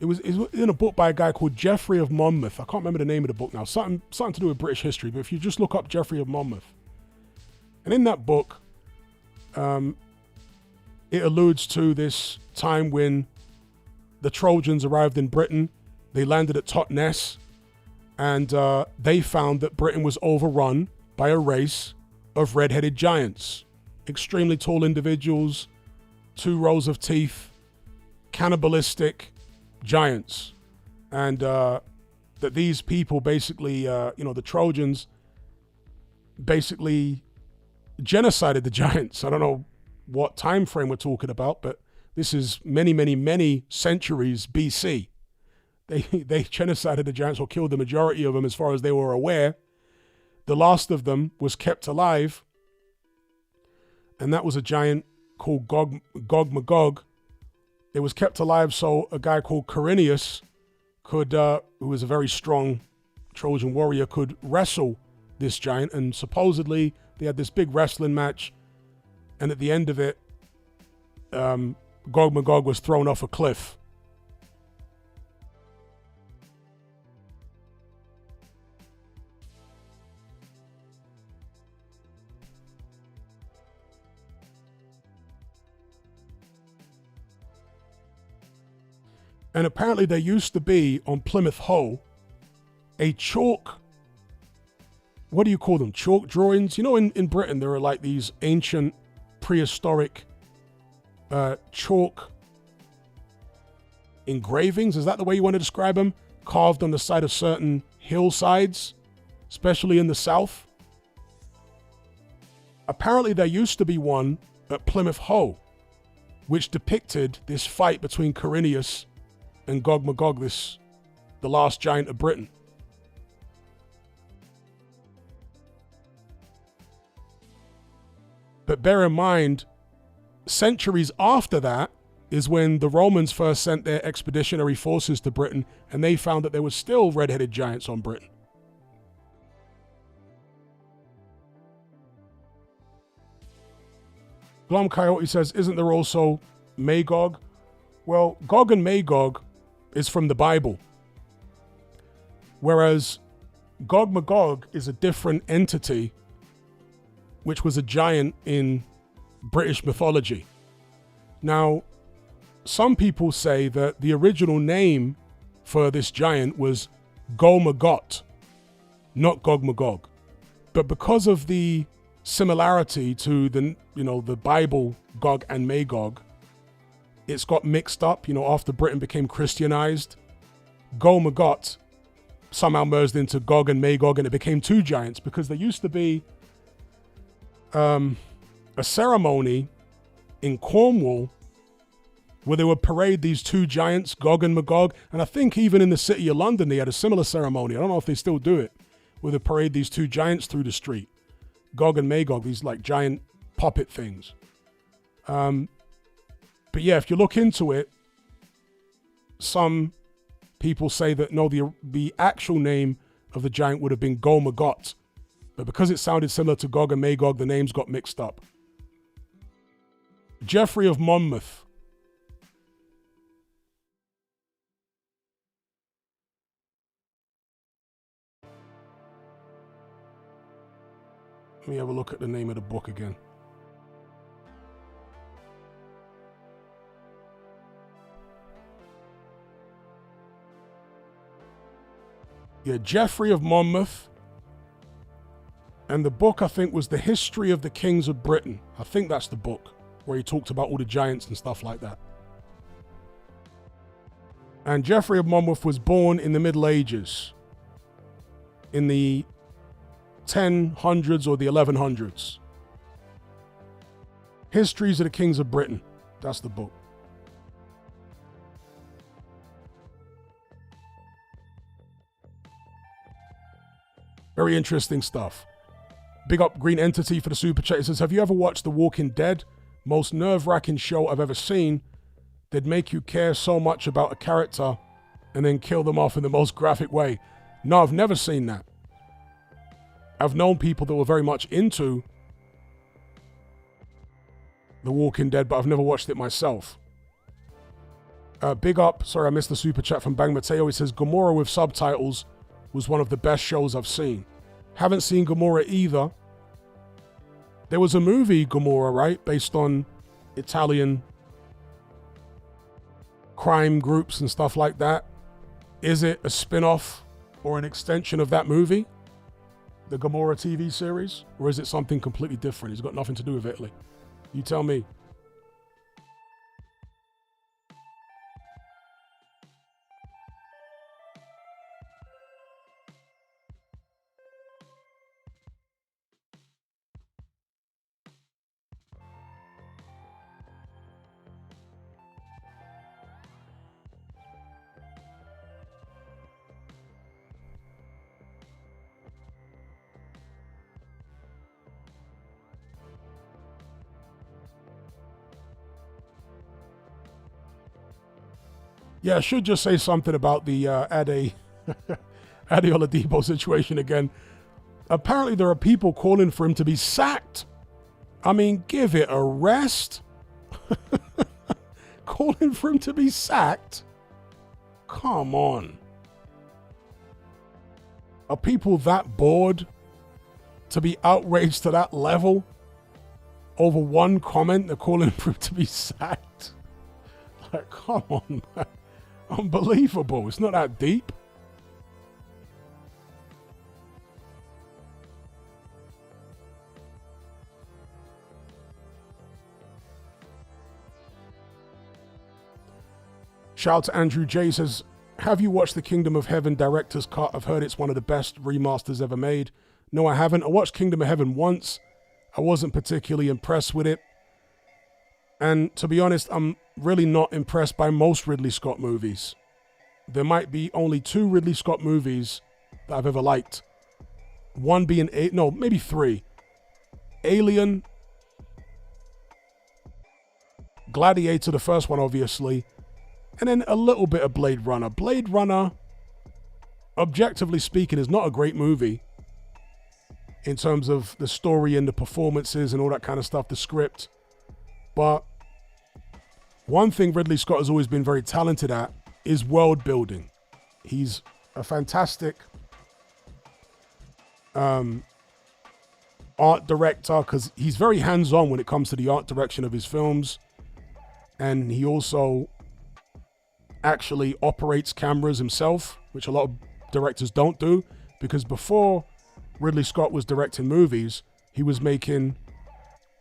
was in a book by a guy called Geoffrey of Monmouth. I can't remember the name of the book now. Something to do with British history. But if you just look up Geoffrey of Monmouth. And in that book, it alludes to this time when the Trojans arrived in Britain. They landed at Totnes. And they found that Britain was overrun by a race of red-headed giants, extremely tall individuals, 2 rows of teeth, cannibalistic giants. And that these people basically, the Trojans basically genocided the giants. I don't know what time frame we're talking about, but this is many, many, many centuries BC. They genocided the giants, or killed the majority of them as far as they were aware. The last of them was kept alive, and that was a giant called Gog Magog. It was kept alive so a guy called Corineus could, who was a very strong Trojan warrior, could wrestle this giant. And supposedly they had this big wrestling match, and at the end of it, Gog Magog was thrown off a cliff. And apparently there used to be on Plymouth Hoe a chalk, what do you call them? Chalk drawings? You know, in Britain, there are like these ancient prehistoric chalk engravings. Is that the way you want to describe them? Carved on the side of certain hillsides, especially in the south. Apparently there used to be one at Plymouth Hoe, which depicted this fight between Corineus and Gog Magog, the last giant of Britain. But bear in mind, centuries after that is when the Romans first sent their expeditionary forces to Britain, and they found that there were still red-headed giants on Britain. Glum Coyote says, isn't there also Magog? Well, Gog and Magog is from the Bible, whereas Gog Magog is a different entity, which was a giant in British mythology. Now, some people say that the original name for this giant was Go-Magot, not Gog Magog. But because of the similarity to the Bible, Gog and Magog, it's got mixed up, after Britain became Christianized. Go-Magot somehow merged into Gog and Magog, and it became 2 giants, because there used to be a ceremony in Cornwall where they would parade these 2 giants, Gog and Magog. And I think even in the city of London, they had a similar ceremony. I don't know if they still do it, where they parade these two giants through the street. Gog and Magog, these like giant puppet things. But yeah, if you look into it, some people say that no, the actual name of the giant would have been Go-Magot. But because it sounded similar to Gog and Magog, the names got mixed up. Geoffrey of Monmouth. Let me have a look at the name of the book again. Yeah, Geoffrey of Monmouth. And the book, I think, was The History of the Kings of Britain. I think that's the book where he talked about all the giants and stuff like that. And Geoffrey of Monmouth was born in the Middle Ages, in the 1000s or the 1100s. Histories of the Kings of Britain. That's the book. Very interesting stuff. Big up Green Entity for the super chat. It says, have you ever watched The Walking Dead? Most nerve-wracking show I've ever seen. They'd make you care so much about a character and then kill them off in the most graphic way. No, I've never seen that. I've known people that were very much into The Walking Dead, but I've never watched it myself. Big up, sorry I missed the super chat from Bang Mateo. He says, Gomorrah with subtitles was one of the best shows I've seen. Haven't seen Gomorrah either. There was a movie, Gomorrah, right? Based on Italian crime groups and stuff like that. Is it a spin-off or an extension of that movie? The Gomorrah TV series? Or is it something completely different? It's got nothing to do with Italy. You tell me. Yeah, I should just say something about the Ade Oladipo situation again. Apparently there are people calling for him to be sacked. I mean, give it a rest. Calling for him to be sacked? Come on. Are people that bored to be outraged to that level over one comment? They're calling for him to be sacked. Like, come on, man. Unbelievable. It's not that deep. Shout out to Andrew J. Says, have you watched the Kingdom of Heaven director's cut? I've heard it's one of the best remasters ever made. No, I haven't. I watched Kingdom of Heaven once. I wasn't particularly impressed with it. And to be honest, I'm really not impressed by most Ridley Scott movies. There might be only 2 Ridley Scott movies that I've ever liked. One being, maybe 3. Alien, Gladiator, the first one obviously, and then a little bit of Blade Runner. Blade Runner, objectively speaking, is not a great movie in terms of the story and the performances and all that kind of stuff, the script. But one thing Ridley Scott has always been very talented at is world building. He's a fantastic art director because he's very hands-on when it comes to the art direction of his films. And he also actually operates cameras himself, which a lot of directors don't do, because before Ridley Scott was directing movies, he was making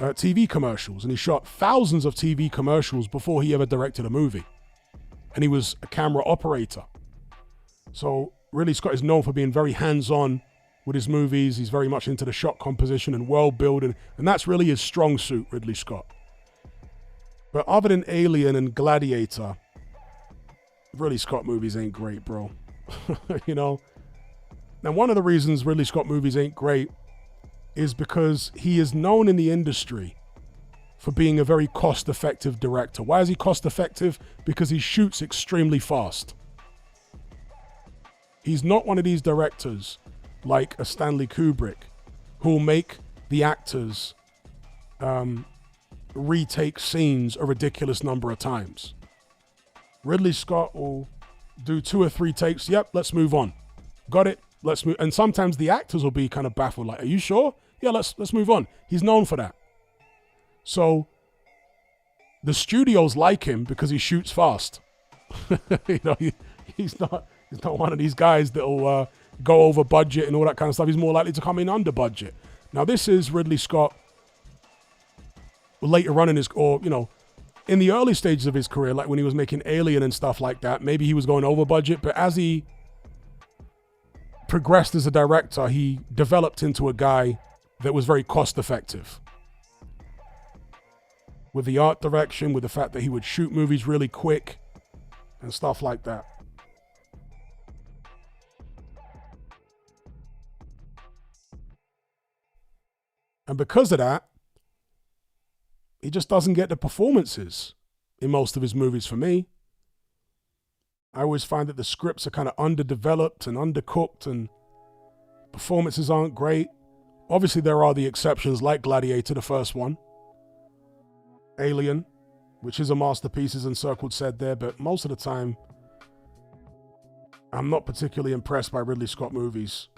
TV commercials, and he shot thousands of TV commercials before he ever directed a movie. And he was a camera operator. So Ridley Scott is known for being very hands-on with his movies. He's very much into the shot composition and world building, and that's really his strong suit, Ridley Scott. But other than Alien and Gladiator, Ridley Scott movies ain't great, bro. You know, Now, one of the reasons Ridley Scott movies ain't great is because he is known in the industry for being a very cost-effective director. Why is he cost-effective? Because he shoots extremely fast. He's not one of these directors like a Stanley Kubrick who'll make the actors retake scenes a ridiculous number of times. Ridley Scott will do 2 or 3 takes. Yep, let's move on. Got it. Let's move. And sometimes the actors will be kind of baffled, like, "Are you sure? Yeah, let's move on." He's known for that. So the studios like him because he shoots fast. You know, he's not one of these guys that'll go over budget and all that kind of stuff. He's more likely to come in under budget. Now, this is Ridley Scott later on in his, or, you know, in the early stages of his career, like when he was making Alien and stuff like that, maybe he was going over budget, but as he progressed as a director, he developed into a guy that was very cost effective. With the art direction, with the fact that he would shoot movies really quick and stuff like that. And because of that, he just doesn't get the performances in most of his movies for me. I always find that the scripts are kind of underdeveloped and undercooked and performances aren't great. Obviously, there are the exceptions like Gladiator, the first one. Alien, which is a masterpiece, as Encircled said there, but most of the time, I'm not particularly impressed by Ridley Scott movies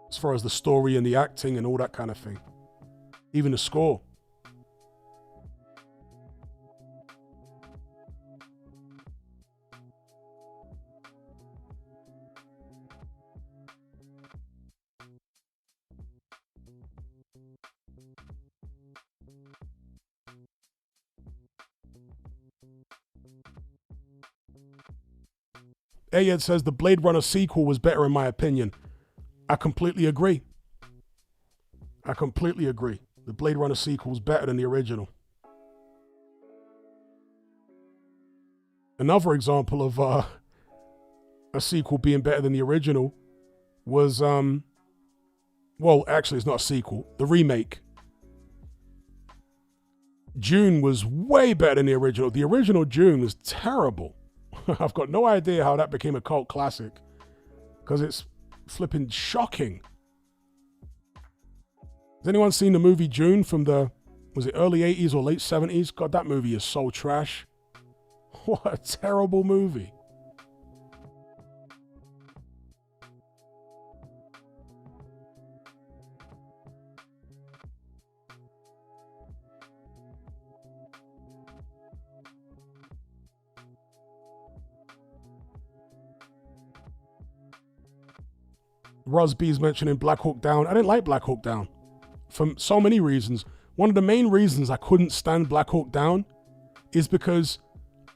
as far as the story and the acting and all that kind of thing. Even the score. Ayed says the Blade Runner sequel was better in my opinion. I completely agree. The Blade Runner sequel was better than the original. Another example of a sequel being better than the original was, well, actually it's not a sequel, the remake. Dune was way better than the original. The original Dune was terrible. I've got no idea how that became a cult classic because it's flipping shocking. Has anyone seen the movie Dune from the, was it early 80s or late 70s? God, that movie is so trash. What a terrible movie. Rusby's mentioning Black Hawk Down. I didn't like Black Hawk Down for so many reasons. One of the main reasons I couldn't stand Black Hawk Down is because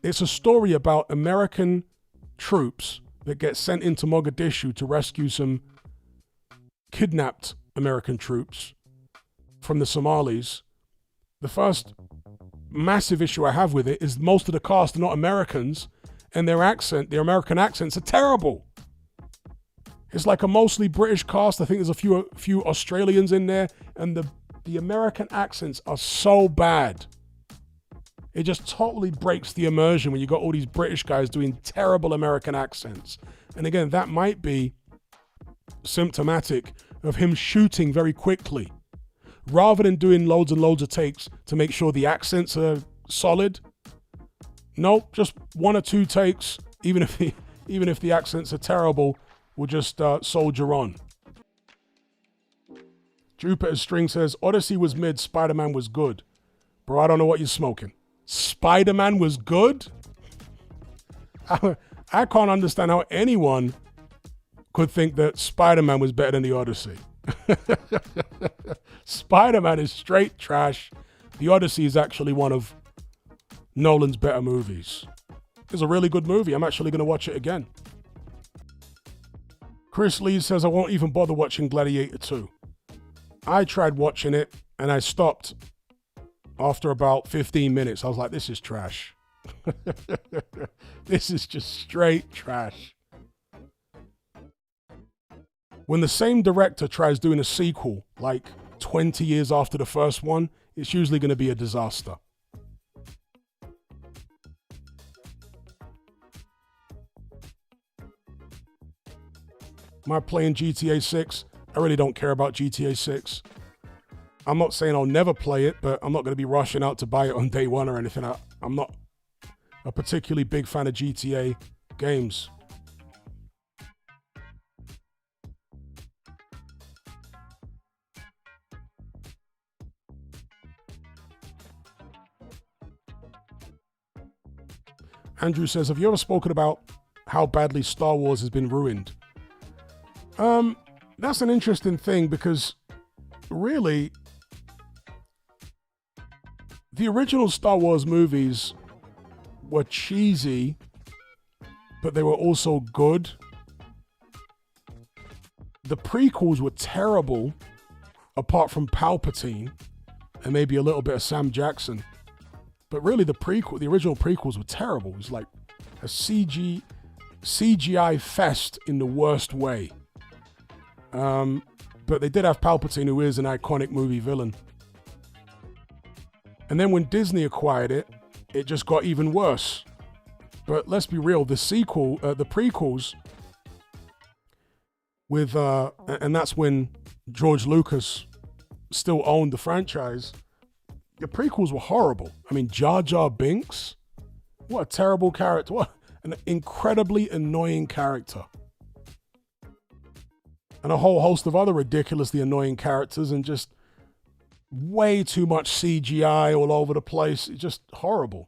it's a story about American troops that get sent into Mogadishu to rescue some kidnapped American troops from the Somalis. The first massive issue I have with it is most of the cast are not Americans, and their American accents are terrible. It's like a mostly British cast. I think there's a few Australians in there, and the American accents are so bad. It just totally breaks the immersion when you got all these British guys doing terrible American accents. And again, that might be symptomatic of him shooting very quickly. Rather than doing loads and loads of takes to make sure the accents are solid. Nope, just 1 or 2 takes, even if the accents are terrible. We'll just soldier on. Jupiter String says, Odyssey was mid, Spider-Man was good. Bro, I don't know what you're smoking. Spider-Man was good? I can't understand how anyone could think that Spider-Man was better than the Odyssey. Spider-Man is straight trash. The Odyssey is actually one of Nolan's better movies. It's a really good movie. I'm actually going to watch it again. Chris Lee says, I won't even bother watching Gladiator 2. I tried watching it and I stopped after about 15 minutes. I was like, this is trash. This is just straight trash. when the same director tries doing a sequel like 20 years after the first one, it's usually going to be a disaster. Am I playing GTA 6? I really don't care about GTA 6. I'm not saying I'll never play it, but I'm not going to be rushing out to buy it on day one or anything. I'm not a particularly big fan of GTA games. Andrew says, have you ever spoken about how badly Star Wars has been ruined? That's an interesting thing because really, the original Star Wars movies were cheesy, but they were also good. The prequels were terrible, apart from Palpatine and maybe a little bit of Sam Jackson. But really, the original prequels were terrible. It was like a CGI fest in the worst way. But they did have Palpatine, who is an iconic movie villain. And then when Disney acquired it, it just got even worse. But let's be real, the prequels with, and that's when George Lucas still owned the franchise. The prequels were horrible. I mean, Jar Jar Binks, what a terrible character. What an incredibly annoying character. And a whole host of other ridiculously annoying characters and just way too much CGI all over the place. It's just horrible.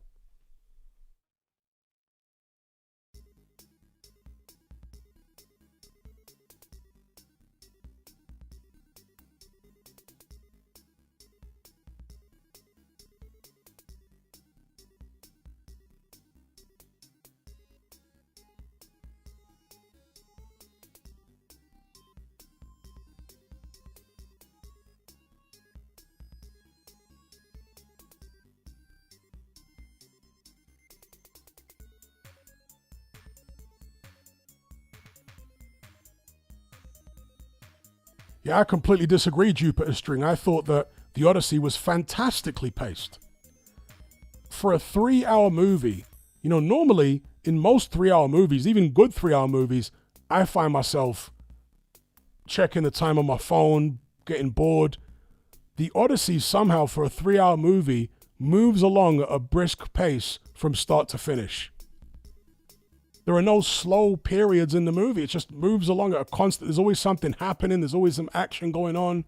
Yeah, I completely disagree, Jupiter String. I thought that The Odyssey was fantastically paced. For a 3-hour movie, you know, normally in most 3-hour movies, even good 3-hour movies, I find myself checking the time on my phone, getting bored. The Odyssey somehow, for a 3-hour movie, moves along at a brisk pace from start to finish. There are no slow periods in the movie. It just moves along at a constant. There's always something happening. There's always some action going on.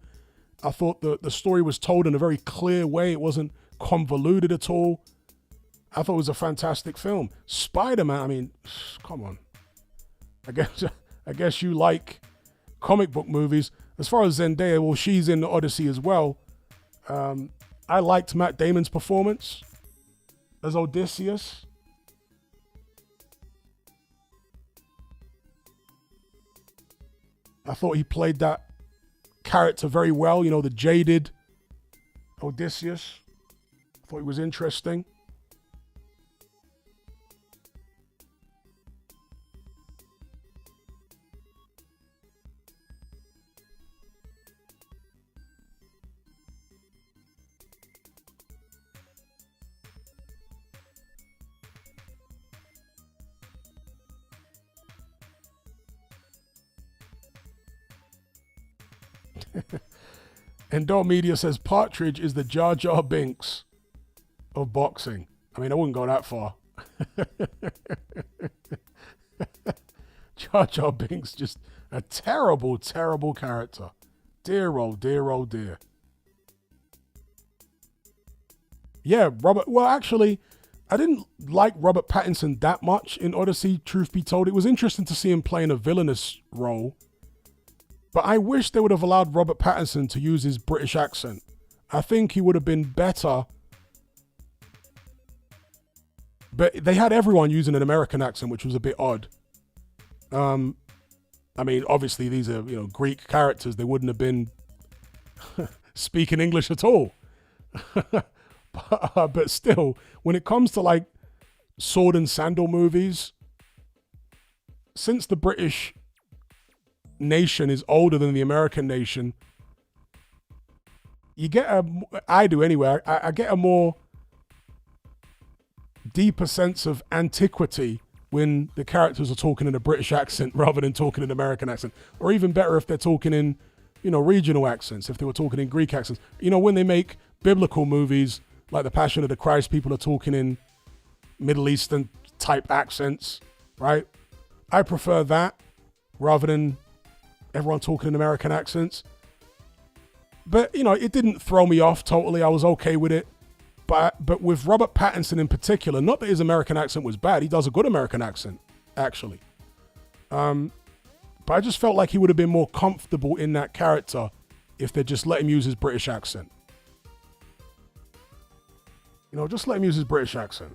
I thought the story was told in a very clear way. It wasn't convoluted at all. I thought it was a fantastic film. Spider-Man, I mean, come on. I guess you like comic book movies. As far as Zendaya, well, she's in the Odyssey as well. I liked Matt Damon's performance as Odysseus. I thought he played that character very well, you know, the jaded Odysseus. I thought he was interesting. Endor Media says Partridge is the Jar Jar Binks of boxing. I mean, I wouldn't go that far. Jar Jar Binks, just a terrible, terrible character. Dear, oh dear, oh dear. Yeah, well, actually, I didn't like Robert Pattinson that much in Odyssey, truth be told. It was interesting to see him playing a villainous role. But I wish they would have allowed Robert Pattinson to use his British accent. I think he would have been better. But they had everyone using an American accent, which was a bit odd. I mean, obviously these are, you know, Greek characters. They wouldn't have been speaking English at all. But still, when it comes to like sword and sandal movies, since the British nation is older than the American nation, you get I do anyway, I get a more deeper sense of antiquity when the characters are talking in a British accent rather than talking in an American accent. Or even better if they're talking in, regional accents, if they were talking in Greek accents. When they make biblical movies like The Passion of the Christ, people are talking in Middle Eastern type accents, right? I prefer that rather than everyone talking in American accents. But, it didn't throw me off totally. I was okay with it. But with Robert Pattinson in particular, not that his American accent was bad. He does a good American accent, actually. But I just felt like he would have been more comfortable in that character if they just let him use his British accent. Just let him use his British accent.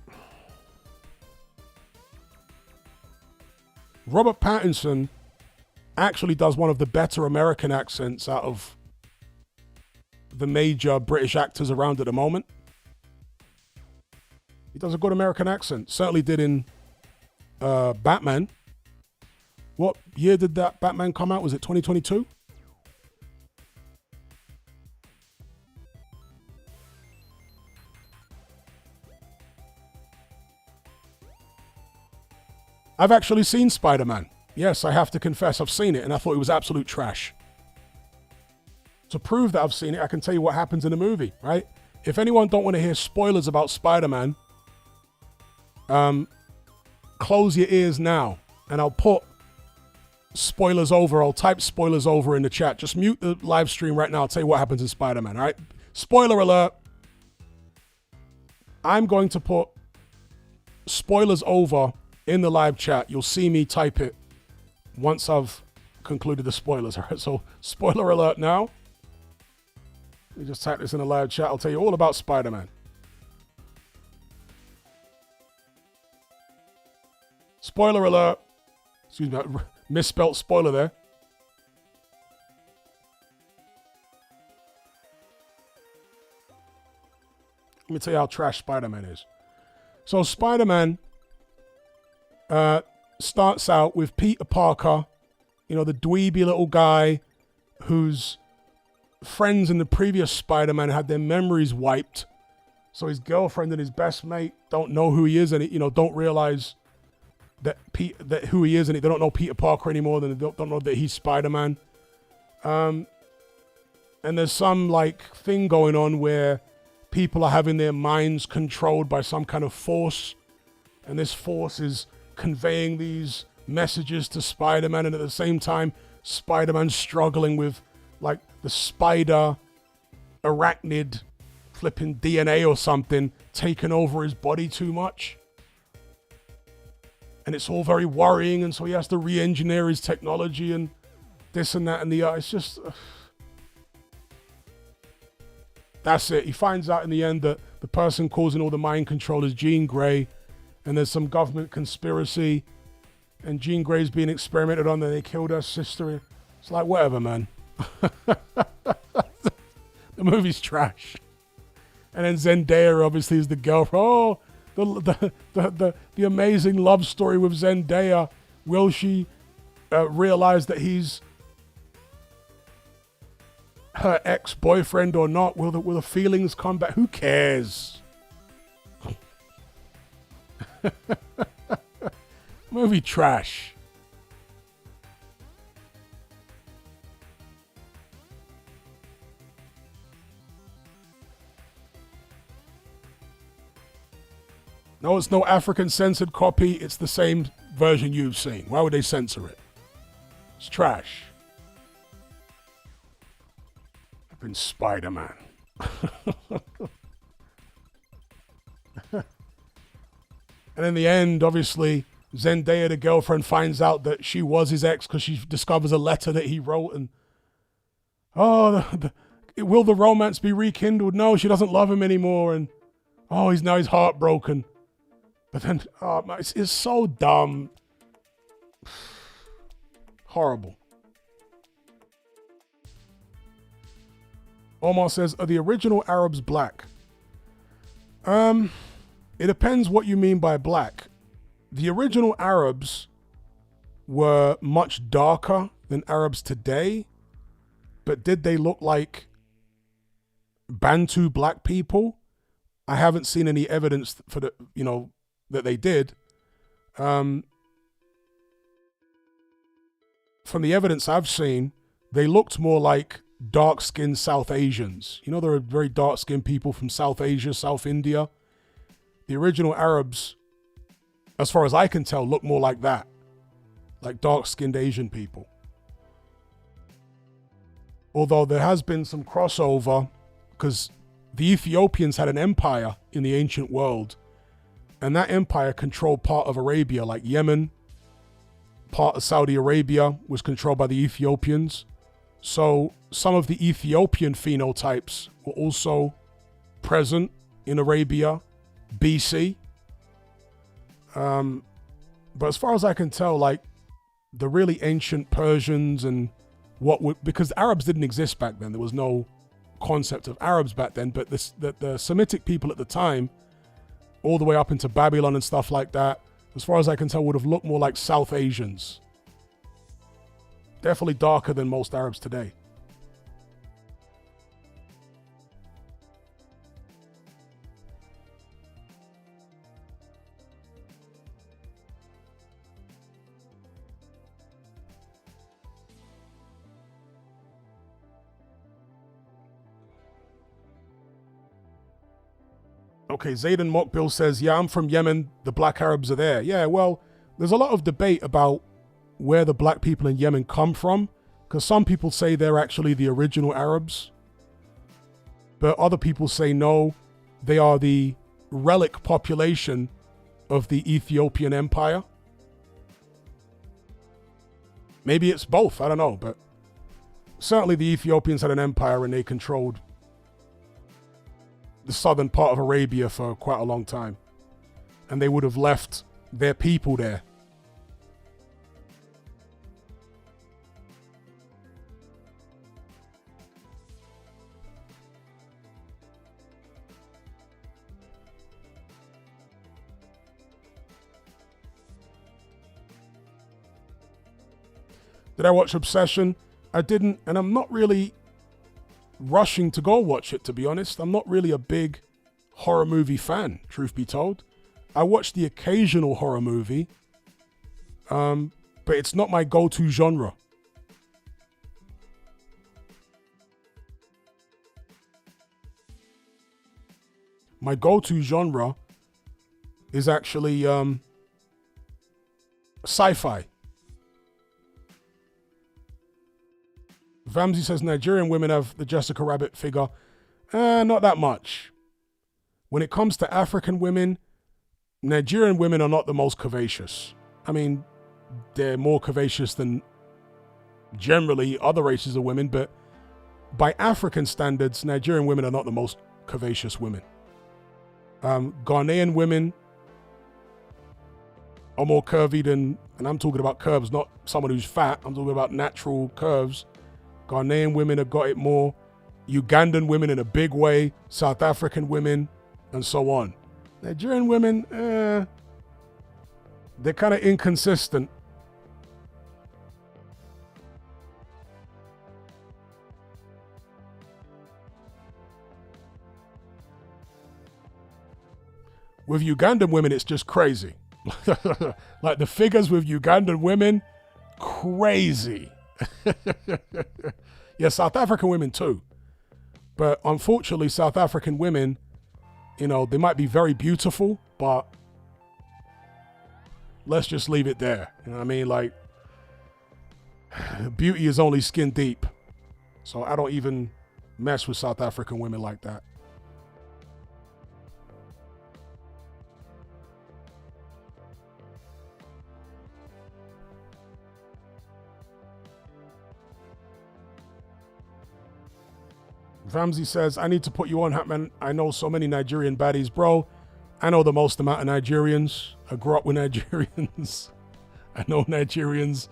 Robert Pattinson actually does one of the better American accents out of the major British actors around at the moment. He does a good American accent. Certainly did in Batman. What year did that Batman come out? Was it 2022? I've actually seen Spider-Man. Yes, I have to confess I've seen it, and I thought it was absolute trash. To prove that I've seen it, I can tell you what happens in the movie, right? If anyone don't want to hear spoilers about Spider-Man, close your ears now, and I'll put spoilers over. I'll type spoilers over in the chat. Just mute the live stream right now. I'll tell you what happens in Spider-Man, all right? Spoiler alert. I'm going to put spoilers over in the live chat. You'll see me type it once I've concluded the spoilers, all right? So, spoiler alert now. Let me just type this in the live chat. I'll tell you all about Spider-Man. Spoiler alert. Excuse me, I misspelt spoiler there. Let me tell you how trash Spider-Man is. So Spider-Man starts out with Peter Parker, the dweeby little guy whose friends in the previous Spider-Man had their memories wiped. So his girlfriend and his best mate don't know who he is and, don't realize that who he is, and they don't know Peter Parker anymore, then they don't know that he's Spider-Man. And there's some thing going on where people are having their minds controlled by some kind of force, and this force is conveying these messages to Spider-Man, and at the same time, Spider-Man's struggling with the spider arachnid flipping DNA or something taking over his body too much. And it's all very worrying, and so he has to re-engineer his technology and this and that and the other. It's just... that's it. He finds out in the end that the person causing all the mind control is Jean Grey, and there's some government conspiracy, and Jean Grey's being experimented on, and they killed her sister. It's like, whatever, man. The movie's trash. And then Zendaya obviously is the girlfriend. Oh, the amazing love story with Zendaya. Will she realize that he's her ex-boyfriend or not? Will the feelings come back? Who cares? Movie trash. No, it's no African censored copy. It's the same version you've seen. Why would they censor it? It's trash. I've been Spider-Man. And in the end, obviously, Zendaya, the girlfriend, finds out that she was his ex because she discovers a letter that he wrote. And, will the romance be rekindled? No, she doesn't love him anymore. And, he's heartbroken. But then, it's so dumb. Horrible. Omar says, are the original Arabs black? It depends what you mean by black. The original Arabs were much darker than Arabs today, but did they look like Bantu black people? I haven't seen any evidence for that they did. From the evidence I've seen, they looked more like dark-skinned South Asians. You know, there are very dark-skinned people from South Asia, South India. The original Arabs, as far as I can tell, look more like that, like dark-skinned Asian people. Although there has been some crossover, because the Ethiopians had an empire in the ancient world, and that empire controlled part of Arabia, like Yemen. Part of Saudi Arabia was controlled by the Ethiopians. So some of the Ethiopian phenotypes were also present in Arabia, BC. But as far as I can tell, like the really ancient Persians and because Arabs didn't exist back then. There was no concept of Arabs back then, but the Semitic people at the time, all the way up into Babylon and stuff like that, as far as I can tell, would have looked more like South Asians. Definitely darker than most Arabs today. Okay, Zayden Mokbil says, yeah, I'm from Yemen. The black Arabs are there. Yeah, well, there's a lot of debate about where the black people in Yemen come from, because some people say they're actually the original Arabs. But other people say no, they are the relic population of the Ethiopian Empire. Maybe it's both, I don't know, but certainly the Ethiopians had an empire and they controlled the southern part of Arabia for quite a long time. And they would have left their people there. Did I watch Obsession? I didn't, and I'm not really rushing to go watch it, to be honest. I'm not really a big horror movie fan, truth be told. I watch the occasional horror movie, but it's not my go-to genre. My go-to genre is actually sci-fi. Vamsy says Nigerian women have the Jessica Rabbit figure. Not that much. When it comes to African women, Nigerian women are not the most curvaceous. I mean, they're more curvaceous than generally other races of women, but by African standards, Nigerian women are not the most curvaceous women. Ghanaian women are more curvy than, and I'm talking about curves, not someone who's fat. I'm talking about natural curves. Ghanaian women have got it more. Ugandan women in a big way. South African women, and so on. Nigerian women, they're kind of inconsistent. With Ugandan women, it's just crazy. Like the figures with Ugandan women, crazy. Yeah, South African women too. But unfortunately, South African women, you know, they might be very beautiful, but let's just leave it there. You know what I mean? Like, beauty is only skin deep. So I don't even mess with South African women like that. Ramsey says, I need to put you on, Hatman. I know so many Nigerian baddies, bro. I know the most amount of Nigerians. I grew up with Nigerians. I know Nigerians.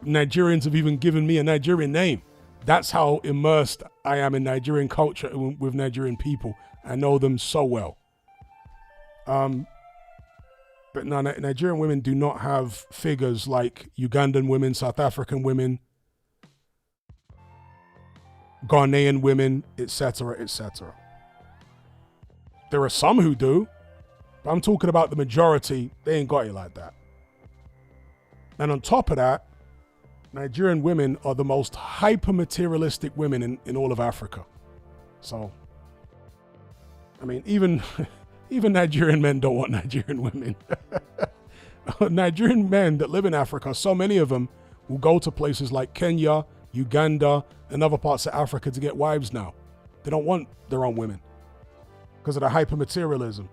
Nigerians have even given me a Nigerian name. That's how immersed I am in Nigerian culture with Nigerian people. I know them so well. But no, Nigerian women do not have figures like Ugandan women, South African women, Ghanaian women, etc., etc. There are some who do, but I'm talking about the majority. They ain't got it like that. And on top of that, Nigerian women are the most hyper-materialistic women in all of Africa. So, I mean, even Nigerian men don't want Nigerian women. Nigerian men that live in Africa, so many of them will go to places like Kenya, Uganda, and other parts of Africa to get wives now. They don't want their own women because of the hyper-materialism.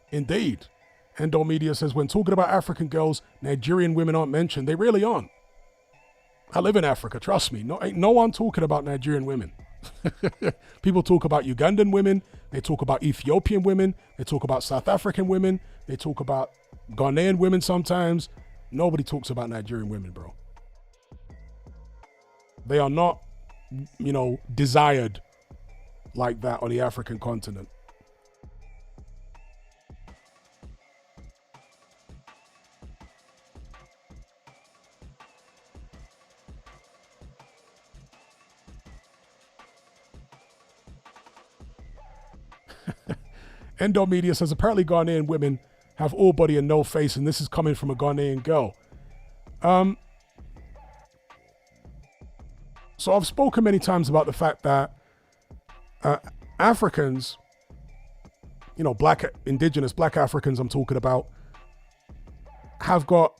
Indeed. Endor Media says, when talking about African girls, Nigerian women aren't mentioned. They really aren't. I live in Africa, trust me. Ain't no one talking about Nigerian women. People talk about Ugandan women. They talk about Ethiopian women. They talk about South African women. They talk about Ghanaian women sometimes. Nobody talks about Nigerian women, bro. They are not, desired like that on the African continent. Endor Media says, apparently Ghanaian women have all body and no face, and this is coming from a Ghanaian girl. So I've spoken many times about the fact that Africans, indigenous black Africans I'm talking about, have got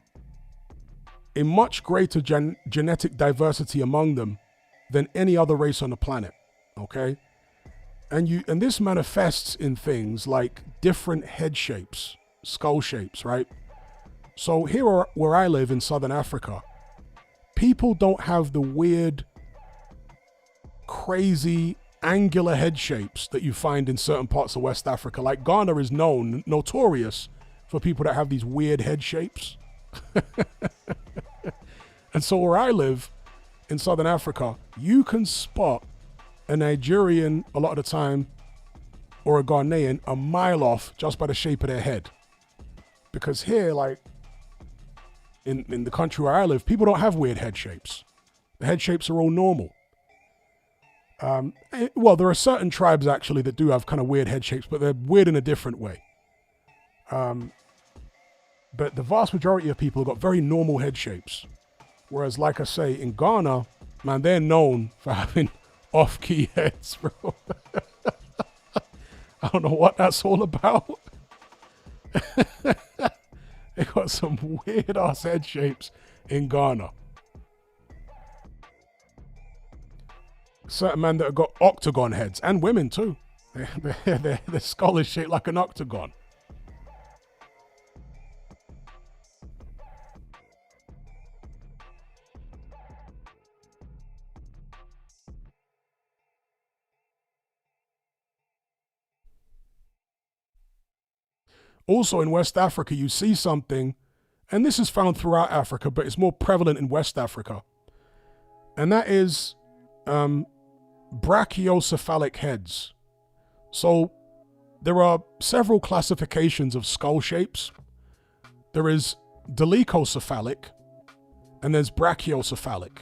a much greater genetic diversity among them than any other race on the planet, okay? And this manifests in things like different head shapes, skull shapes, right? So here where I live in Southern Africa, people don't have the weird, crazy, angular head shapes that you find in certain parts of West Africa. Like Ghana is notorious for people that have these weird head shapes. And so where I live in Southern Africa, you can spot a Nigerian a lot of the time, or a Ghanaian, a mile off just by the shape of their head. Because here, like in the country where I live, people don't have weird head shapes. The head shapes are all normal. Well, there are certain tribes actually that do have kind of weird head shapes, but they're weird in a different way. But the vast majority of people have got very normal head shapes. Whereas, like I say, in Ghana, man, they're known for having off-key heads, bro. I don't know what that's all about. They got some weird-ass head shapes in Ghana. Certain men that have got octagon heads, and women too. Their skull is shaped like an octagon. Also in West Africa, you see something, and this is found throughout Africa, but it's more prevalent in West Africa. And that is brachiocephalic heads. So there are several classifications of skull shapes. There is dolichocephalic, and there's brachiocephalic.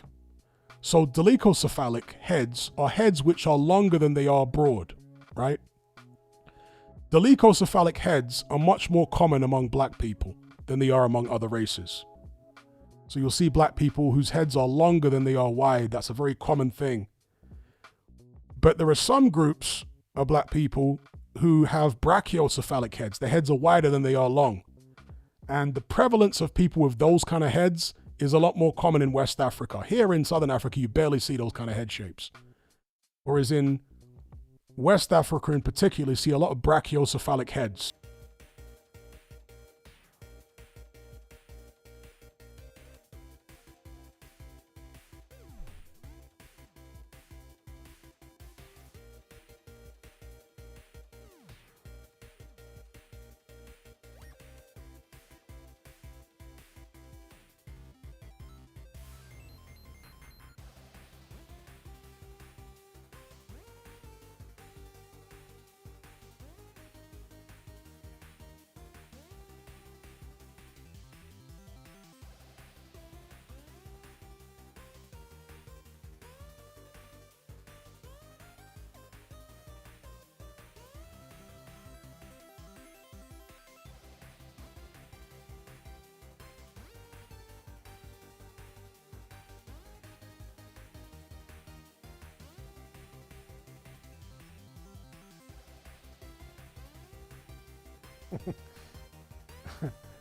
So dolichocephalic heads are heads which are longer than they are broad, right? Dolichocephalic heads are much more common among black people than they are among other races. So you'll see black people whose heads are longer than they are wide. That's a very common thing. But there are some groups of black people who have brachiocephalic heads. Their heads are wider than they are long. And the prevalence of people with those kind of heads is a lot more common in West Africa. Here in Southern Africa, you barely see those kind of head shapes. Whereas in West Africa in particular, you see a lot of brachiocephalic heads.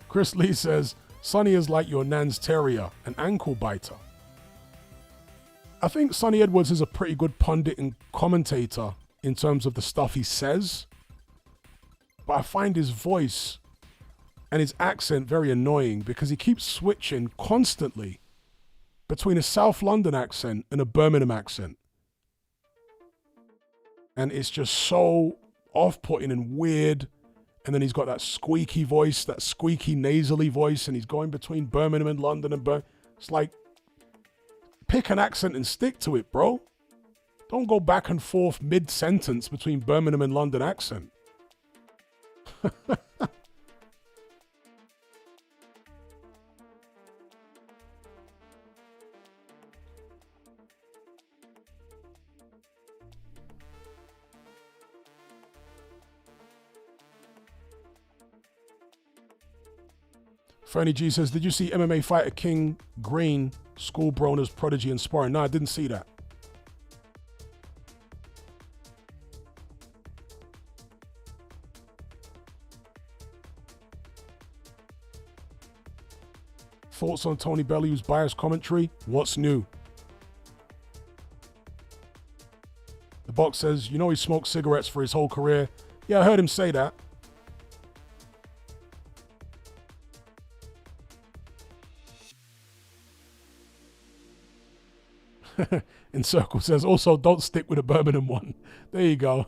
Chris Lee says, Sonny is like your nan's terrier, an ankle biter. I think Sonny Edwards is a pretty good pundit and commentator in terms of the stuff he says. But I find his voice and his accent very annoying because he keeps switching constantly between a South London accent and a Birmingham accent. And it's just so off-putting and weird. And then he's got that squeaky voice, that squeaky nasally voice, and he's going between Birmingham and London and it's like, pick an accent and stick to it, bro. Don't go back and forth mid-sentence between Birmingham and London accent. Fernie G says, did you see MMA fighter King Green, School Broner's prodigy and sparring? No, I didn't see that. Thoughts on Tony Bellew's biased commentary? What's new? The box says, you know he smoked cigarettes for his whole career. Yeah, I heard him say that. In Circle says, also don't stick with a Birmingham one. There you go.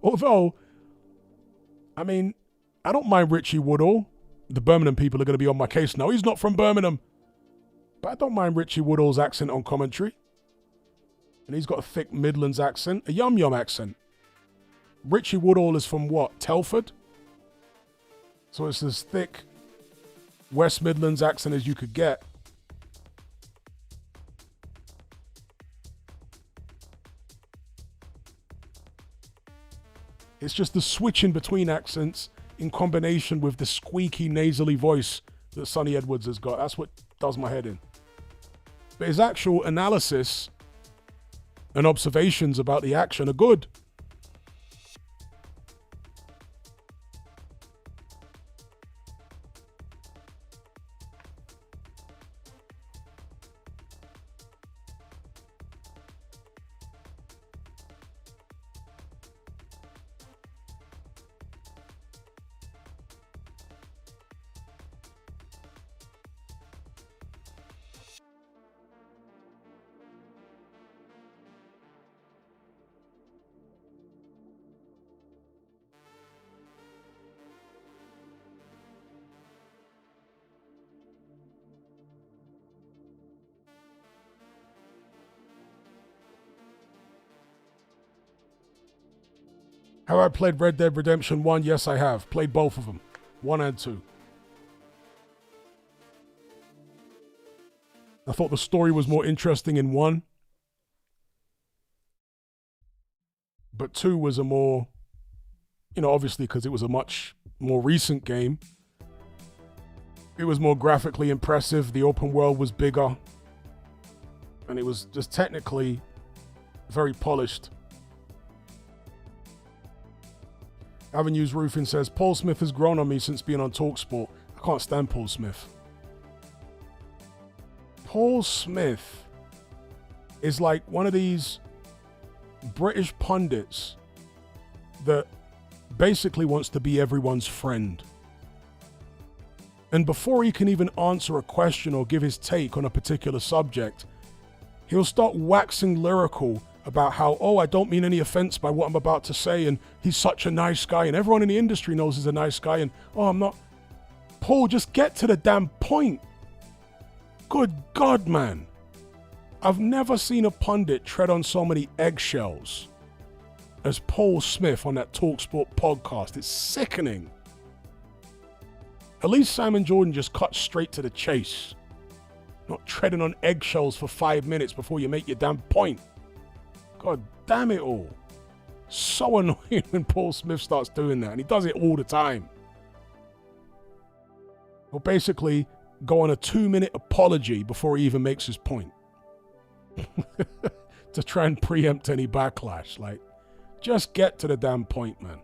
Although, I mean, I don't mind Richie Woodall. The Birmingham people are going to be on my case now. He's not from Birmingham. But I don't mind Richie Woodall's accent on commentary. And he's got a thick Midlands accent, a yum-yum accent. Richie Woodall is from what? Telford? So it's as thick West Midlands accent as you could get. It's just the switching between accents in combination with the squeaky, nasally voice that Sonny Edwards has got. That's what does my head in. But his actual analysis and observations about the action are good. Have I played Red Dead Redemption 1? Yes, I have. Played both of them. 1 and 2. I thought the story was more interesting in 1. But 2 was a more, obviously because it was a much more recent game. It was more graphically impressive. The open world was bigger. And it was just technically very polished. Avenues Roofing says, Paul Smith has grown on me since being on TalkSport. I can't stand Paul Smith. Paul Smith is like one of these British pundits that basically wants to be everyone's friend. And before he can even answer a question or give his take on a particular subject, he'll start waxing lyrical about how, oh, I don't mean any offense by what I'm about to say, and he's such a nice guy, and everyone in the industry knows he's a nice guy, and oh, I'm not. Paul, just get to the damn point. Good God, man. I've never seen a pundit tread on so many eggshells as Paul Smith on that TalkSport podcast. It's sickening. At least Simon Jordan just cut straight to the chase. Not treading on eggshells for 5 minutes before you make your damn point. God damn it all. So annoying when Paul Smith starts doing that, and he does it all the time. He'll basically go on a 2-minute apology before he even makes his point. To try and preempt any backlash. Like, just get to the damn point, man.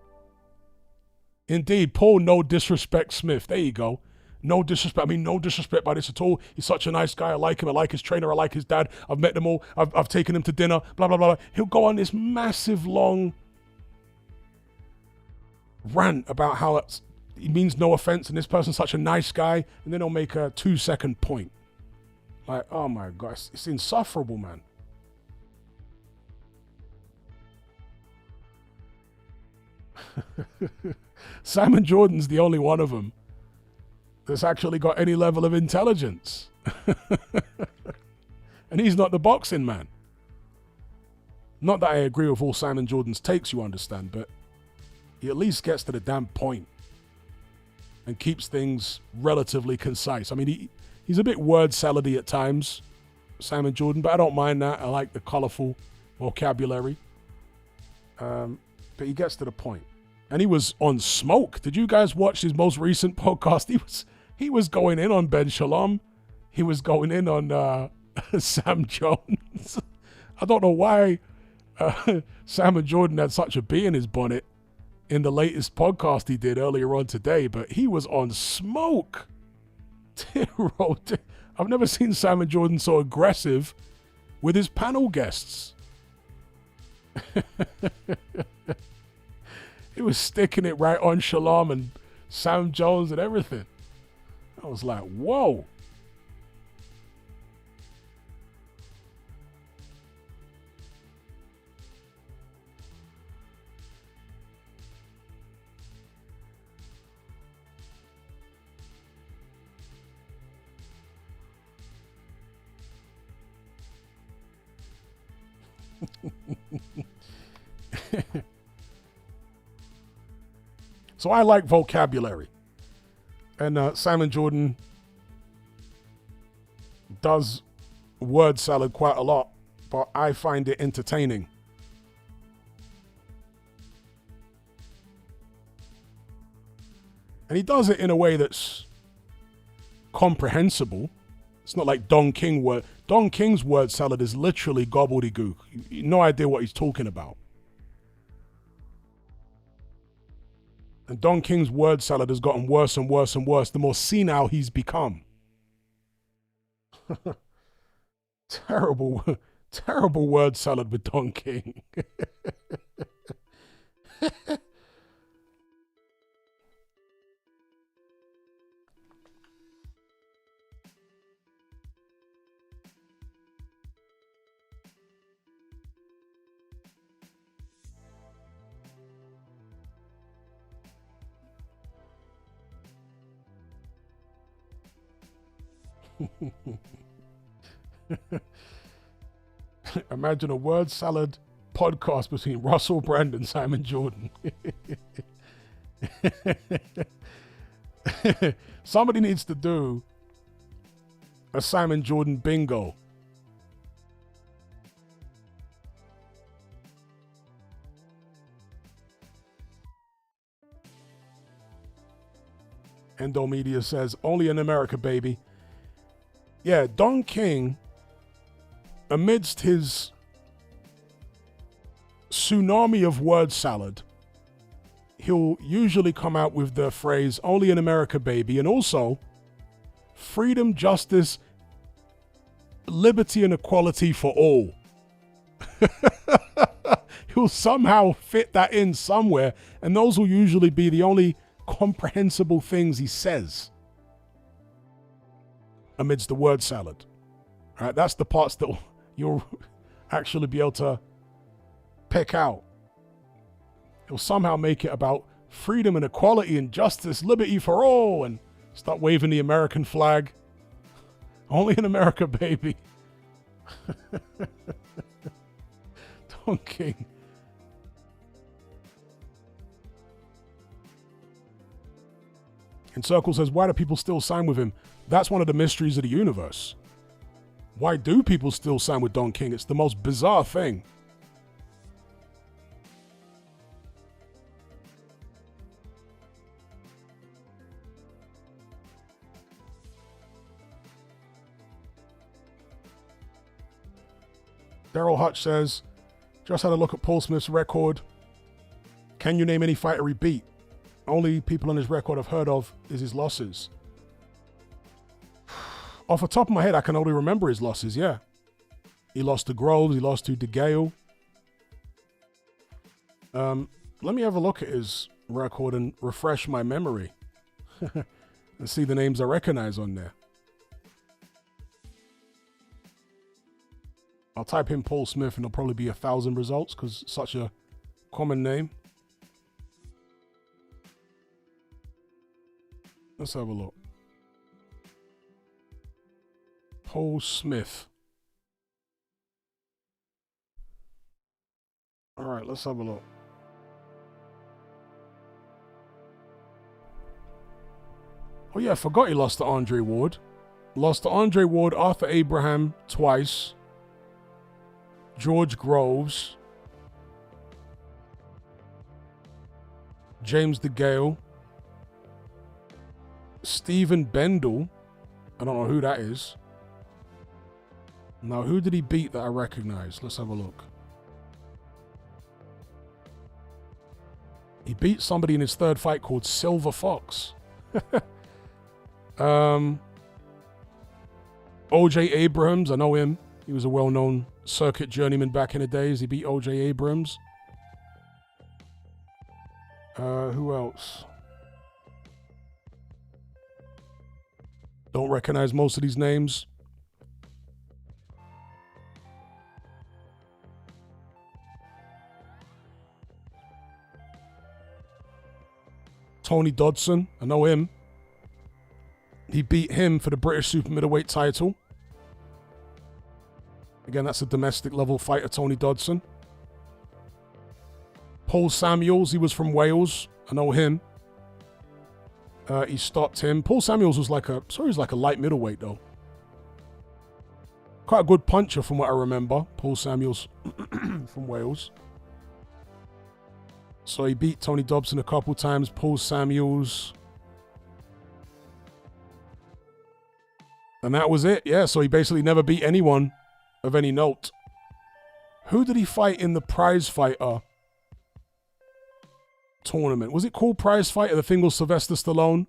Indeed, Paul no disrespect Smith. There you go. No disrespect. I mean, no disrespect by this at all. He's such a nice guy. I like him. I like his trainer. I like his dad. I've met them all. I've taken him to dinner. Blah, blah, blah. He'll go on this massive, long rant about how he means no offense and this person's such a nice guy. And then he'll make a 2-second point. Like, oh my gosh. It's insufferable, man. Simon Jordan's the only one of them that's actually got any level of intelligence. And he's not the boxing man. Not that I agree with all Simon Jordan's takes, you understand, but he at least gets to the damn point and keeps things relatively concise. I mean, he's a bit word salady at times, Simon Jordan, but I don't mind that. I like the colorful vocabulary. But he gets to the point. And he was on smoke. Did you guys watch his most recent podcast? He was going in on Ben Shalom. He was going in on Sam Jones. I don't know why Sam and Jordan had such a bee in his bonnet in the latest podcast he did earlier on today, but he was on smoke. I've never seen Sam and Jordan so aggressive with his panel guests. He was sticking it right on Shalom and Sam Jones and everything. I was like, whoa. So I like vocabulary. And Simon Jordan does word salad quite a lot, but I find it entertaining. And he does it in a way that's comprehensible. It's not like Don King word. Don King's word salad is literally gobbledygook. No idea what he's talking about. And Don King's word salad has gotten worse and worse and worse the more senile he's become. Terrible, terrible word salad with Don King. Imagine a word salad podcast between Russell Brand and Simon Jordan. Somebody needs to do a Simon Jordan bingo. Endomedia says, only in America, baby. Yeah, Don King, amidst his tsunami of word salad, he'll usually come out with the phrase, only in America, baby, and also freedom, justice, liberty and equality for all. He'll somehow fit that in somewhere, and those will usually be the only comprehensible things he says amidst the word salad. All right, that's the parts that you'll actually be able to pick out. He'll somehow make it about freedom and equality and justice, liberty for all, and start waving the American flag. Only in America, baby. Don King. And Circle says, why do people still sign with him? That's one of the mysteries of the universe. Why do people still sign with Don King? It's the most bizarre thing. Daryl Hutch says, just had a look at Paul Smith's record. Can you name any fighter he beat? Only people on his record I've heard of is his losses. Off the top of my head, I can only remember his losses, yeah. He lost to Groves, he lost to DeGale. Let me have a look at his record and refresh my memory. And see the names I recognize on there. I'll type in Paul Smith and there'll probably be 1,000 results because it's such a common name. Let's have a look. Paul Smith. All right, let's have a look. Oh yeah, I forgot he lost to Andre Ward. Lost to Andre Ward, Arthur Abraham twice. George Groves. James DeGale. Stephen Bendel. I don't know who that is. Now, who did he beat that I recognize? Let's have a look. He beat somebody in his third fight called Silver Fox. OJ Abrams, I know him. He was a well-known circuit journeyman back in the days. He beat OJ Abrams. Who else? Don't recognize most of these names. Tony Dodson, I know him. He beat him for the British super middleweight title. Again, that's a domestic level fighter, Tony Dodson. Paul Samuels, he was from Wales. I know him. He stopped him. Paul Samuels was like a light middleweight though. Quite a good puncher from what I remember. Paul Samuels from Wales. So he beat Tony Dobson a couple times. Paul Samuels. And that was it. Yeah, so he basically never beat anyone of any note. Who did he fight in the prize fighter tournament? Was it called prize fighter? The thing was Sylvester Stallone.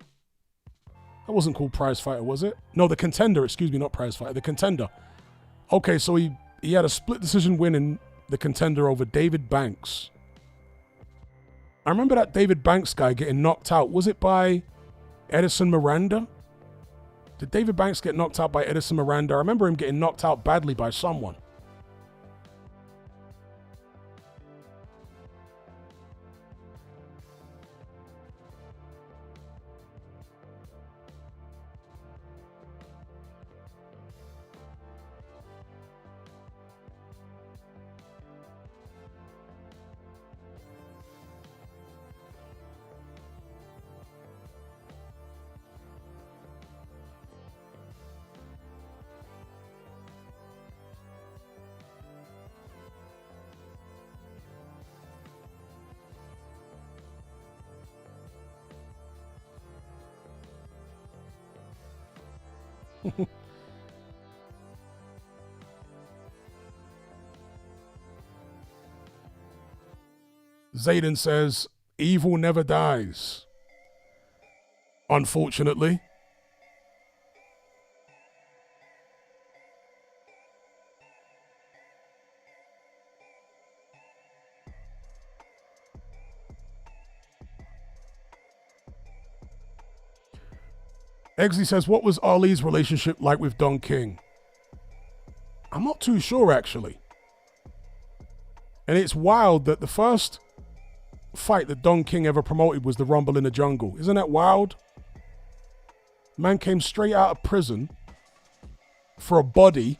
That wasn't called prize fighter, was it? No, the contender. Excuse me, not prize fighter. The contender. Okay, so he had a split decision win in the contender over David Banks. I remember that David Banks guy getting knocked out. Was it by Edison Miranda? Did David Banks get knocked out by Edison Miranda? I remember him getting knocked out badly by someone. Zayden says, evil never dies. Unfortunately. Eggsy says, what was Ali's relationship like with Don King? I'm not too sure, actually. And it's wild that the first fight that Don King ever promoted was the Rumble in the Jungle. Isn't that wild? Man came straight out of prison for a body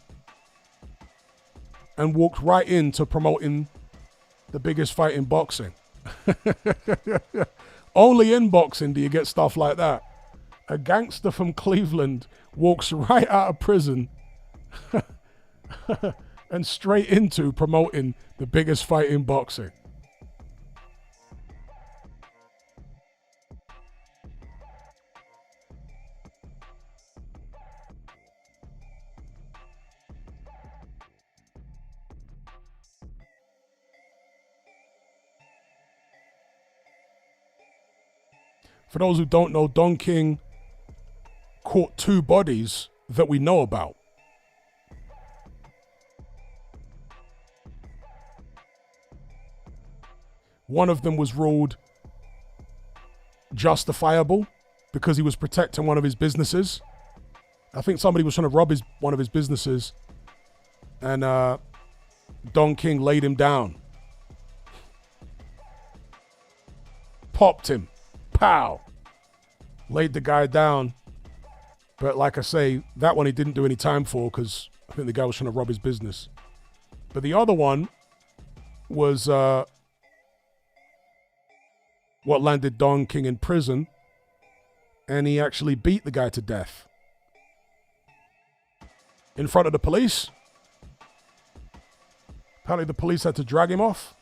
and walked right into promoting the biggest fight in boxing. Only in boxing do you get stuff like that. A gangster from Cleveland walks right out of prison and straight into promoting the biggest fight in boxing. For those who don't know, Don King caught 2 bodies that we know about. One of them was ruled justifiable because he was protecting one of his businesses. I think somebody was trying to rob one of his businesses, and Don King laid him down. Popped him. Pow! Laid the guy down. But like I say, that one he didn't do any time for because I think the guy was trying to rob his business. But the other one was what landed Don King in prison, and he actually beat the guy to death in front of the police. Apparently the police had to drag him off.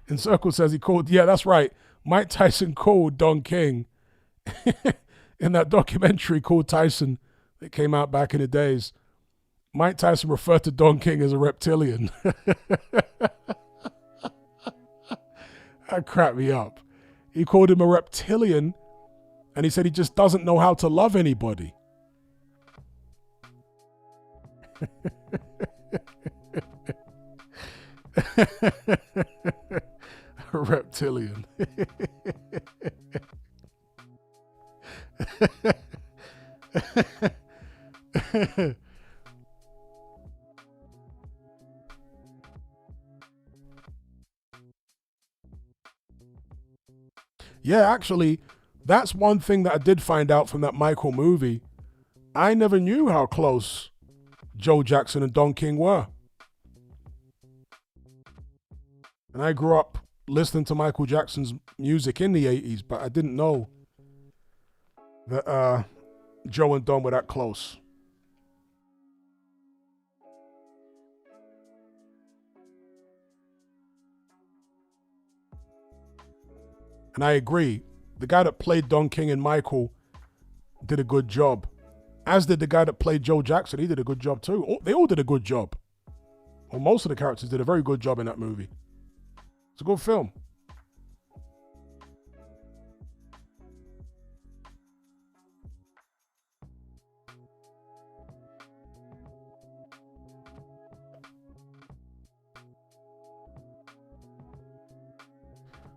In Circle says he called, yeah, that's right. Mike Tyson called Don King in that documentary called Tyson that came out back in the days. Mike Tyson referred to Don King as a reptilian. That cracked me up. He called him a reptilian, and he said he just doesn't know how to love anybody. A reptilian. Yeah, actually, that's one thing that I did find out from that Michael movie. I never knew how close Joe Jackson and Don King were. And I grew up listening to Michael Jackson's music in the 80s, but I didn't know that Joe and Don were that close. And I agree. The guy that played Don King and Michael did a good job. As did the guy that played Joe Jackson. He did a good job too. They all did a good job. Well, most of the characters did a very good job in that movie. It's a good film.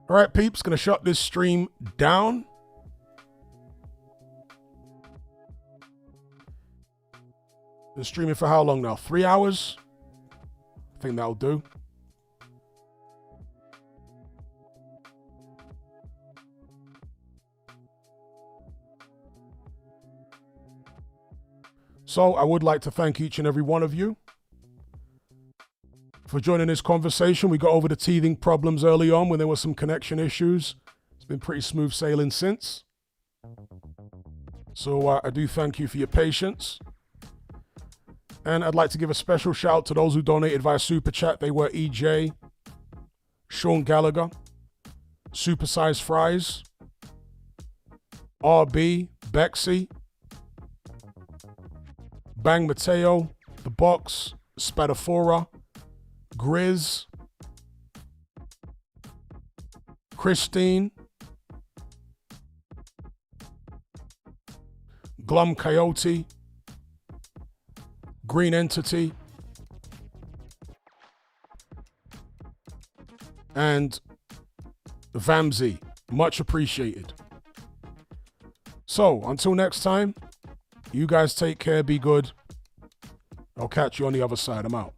All right, peeps, gonna shut this stream down. Been streaming for how long now? 3 hours? I think that'll do. So I would like to thank each and every one of you for joining this conversation. We got over the teething problems early on when there were some connection issues. It's been pretty smooth sailing since. So I do thank you for your patience. And I'd like to give a special shout to those who donated via Super Chat. They were EJ, Sean Gallagher, Super Size Fries, RB, Bexy, Bang Mateo, The Box, Spadafora, Grizz, Christine, Glum Coyote, Green Entity, and Vamsy. Much appreciated. So, until next time, you guys take care, be good. I'll catch you on the other side. I'm out.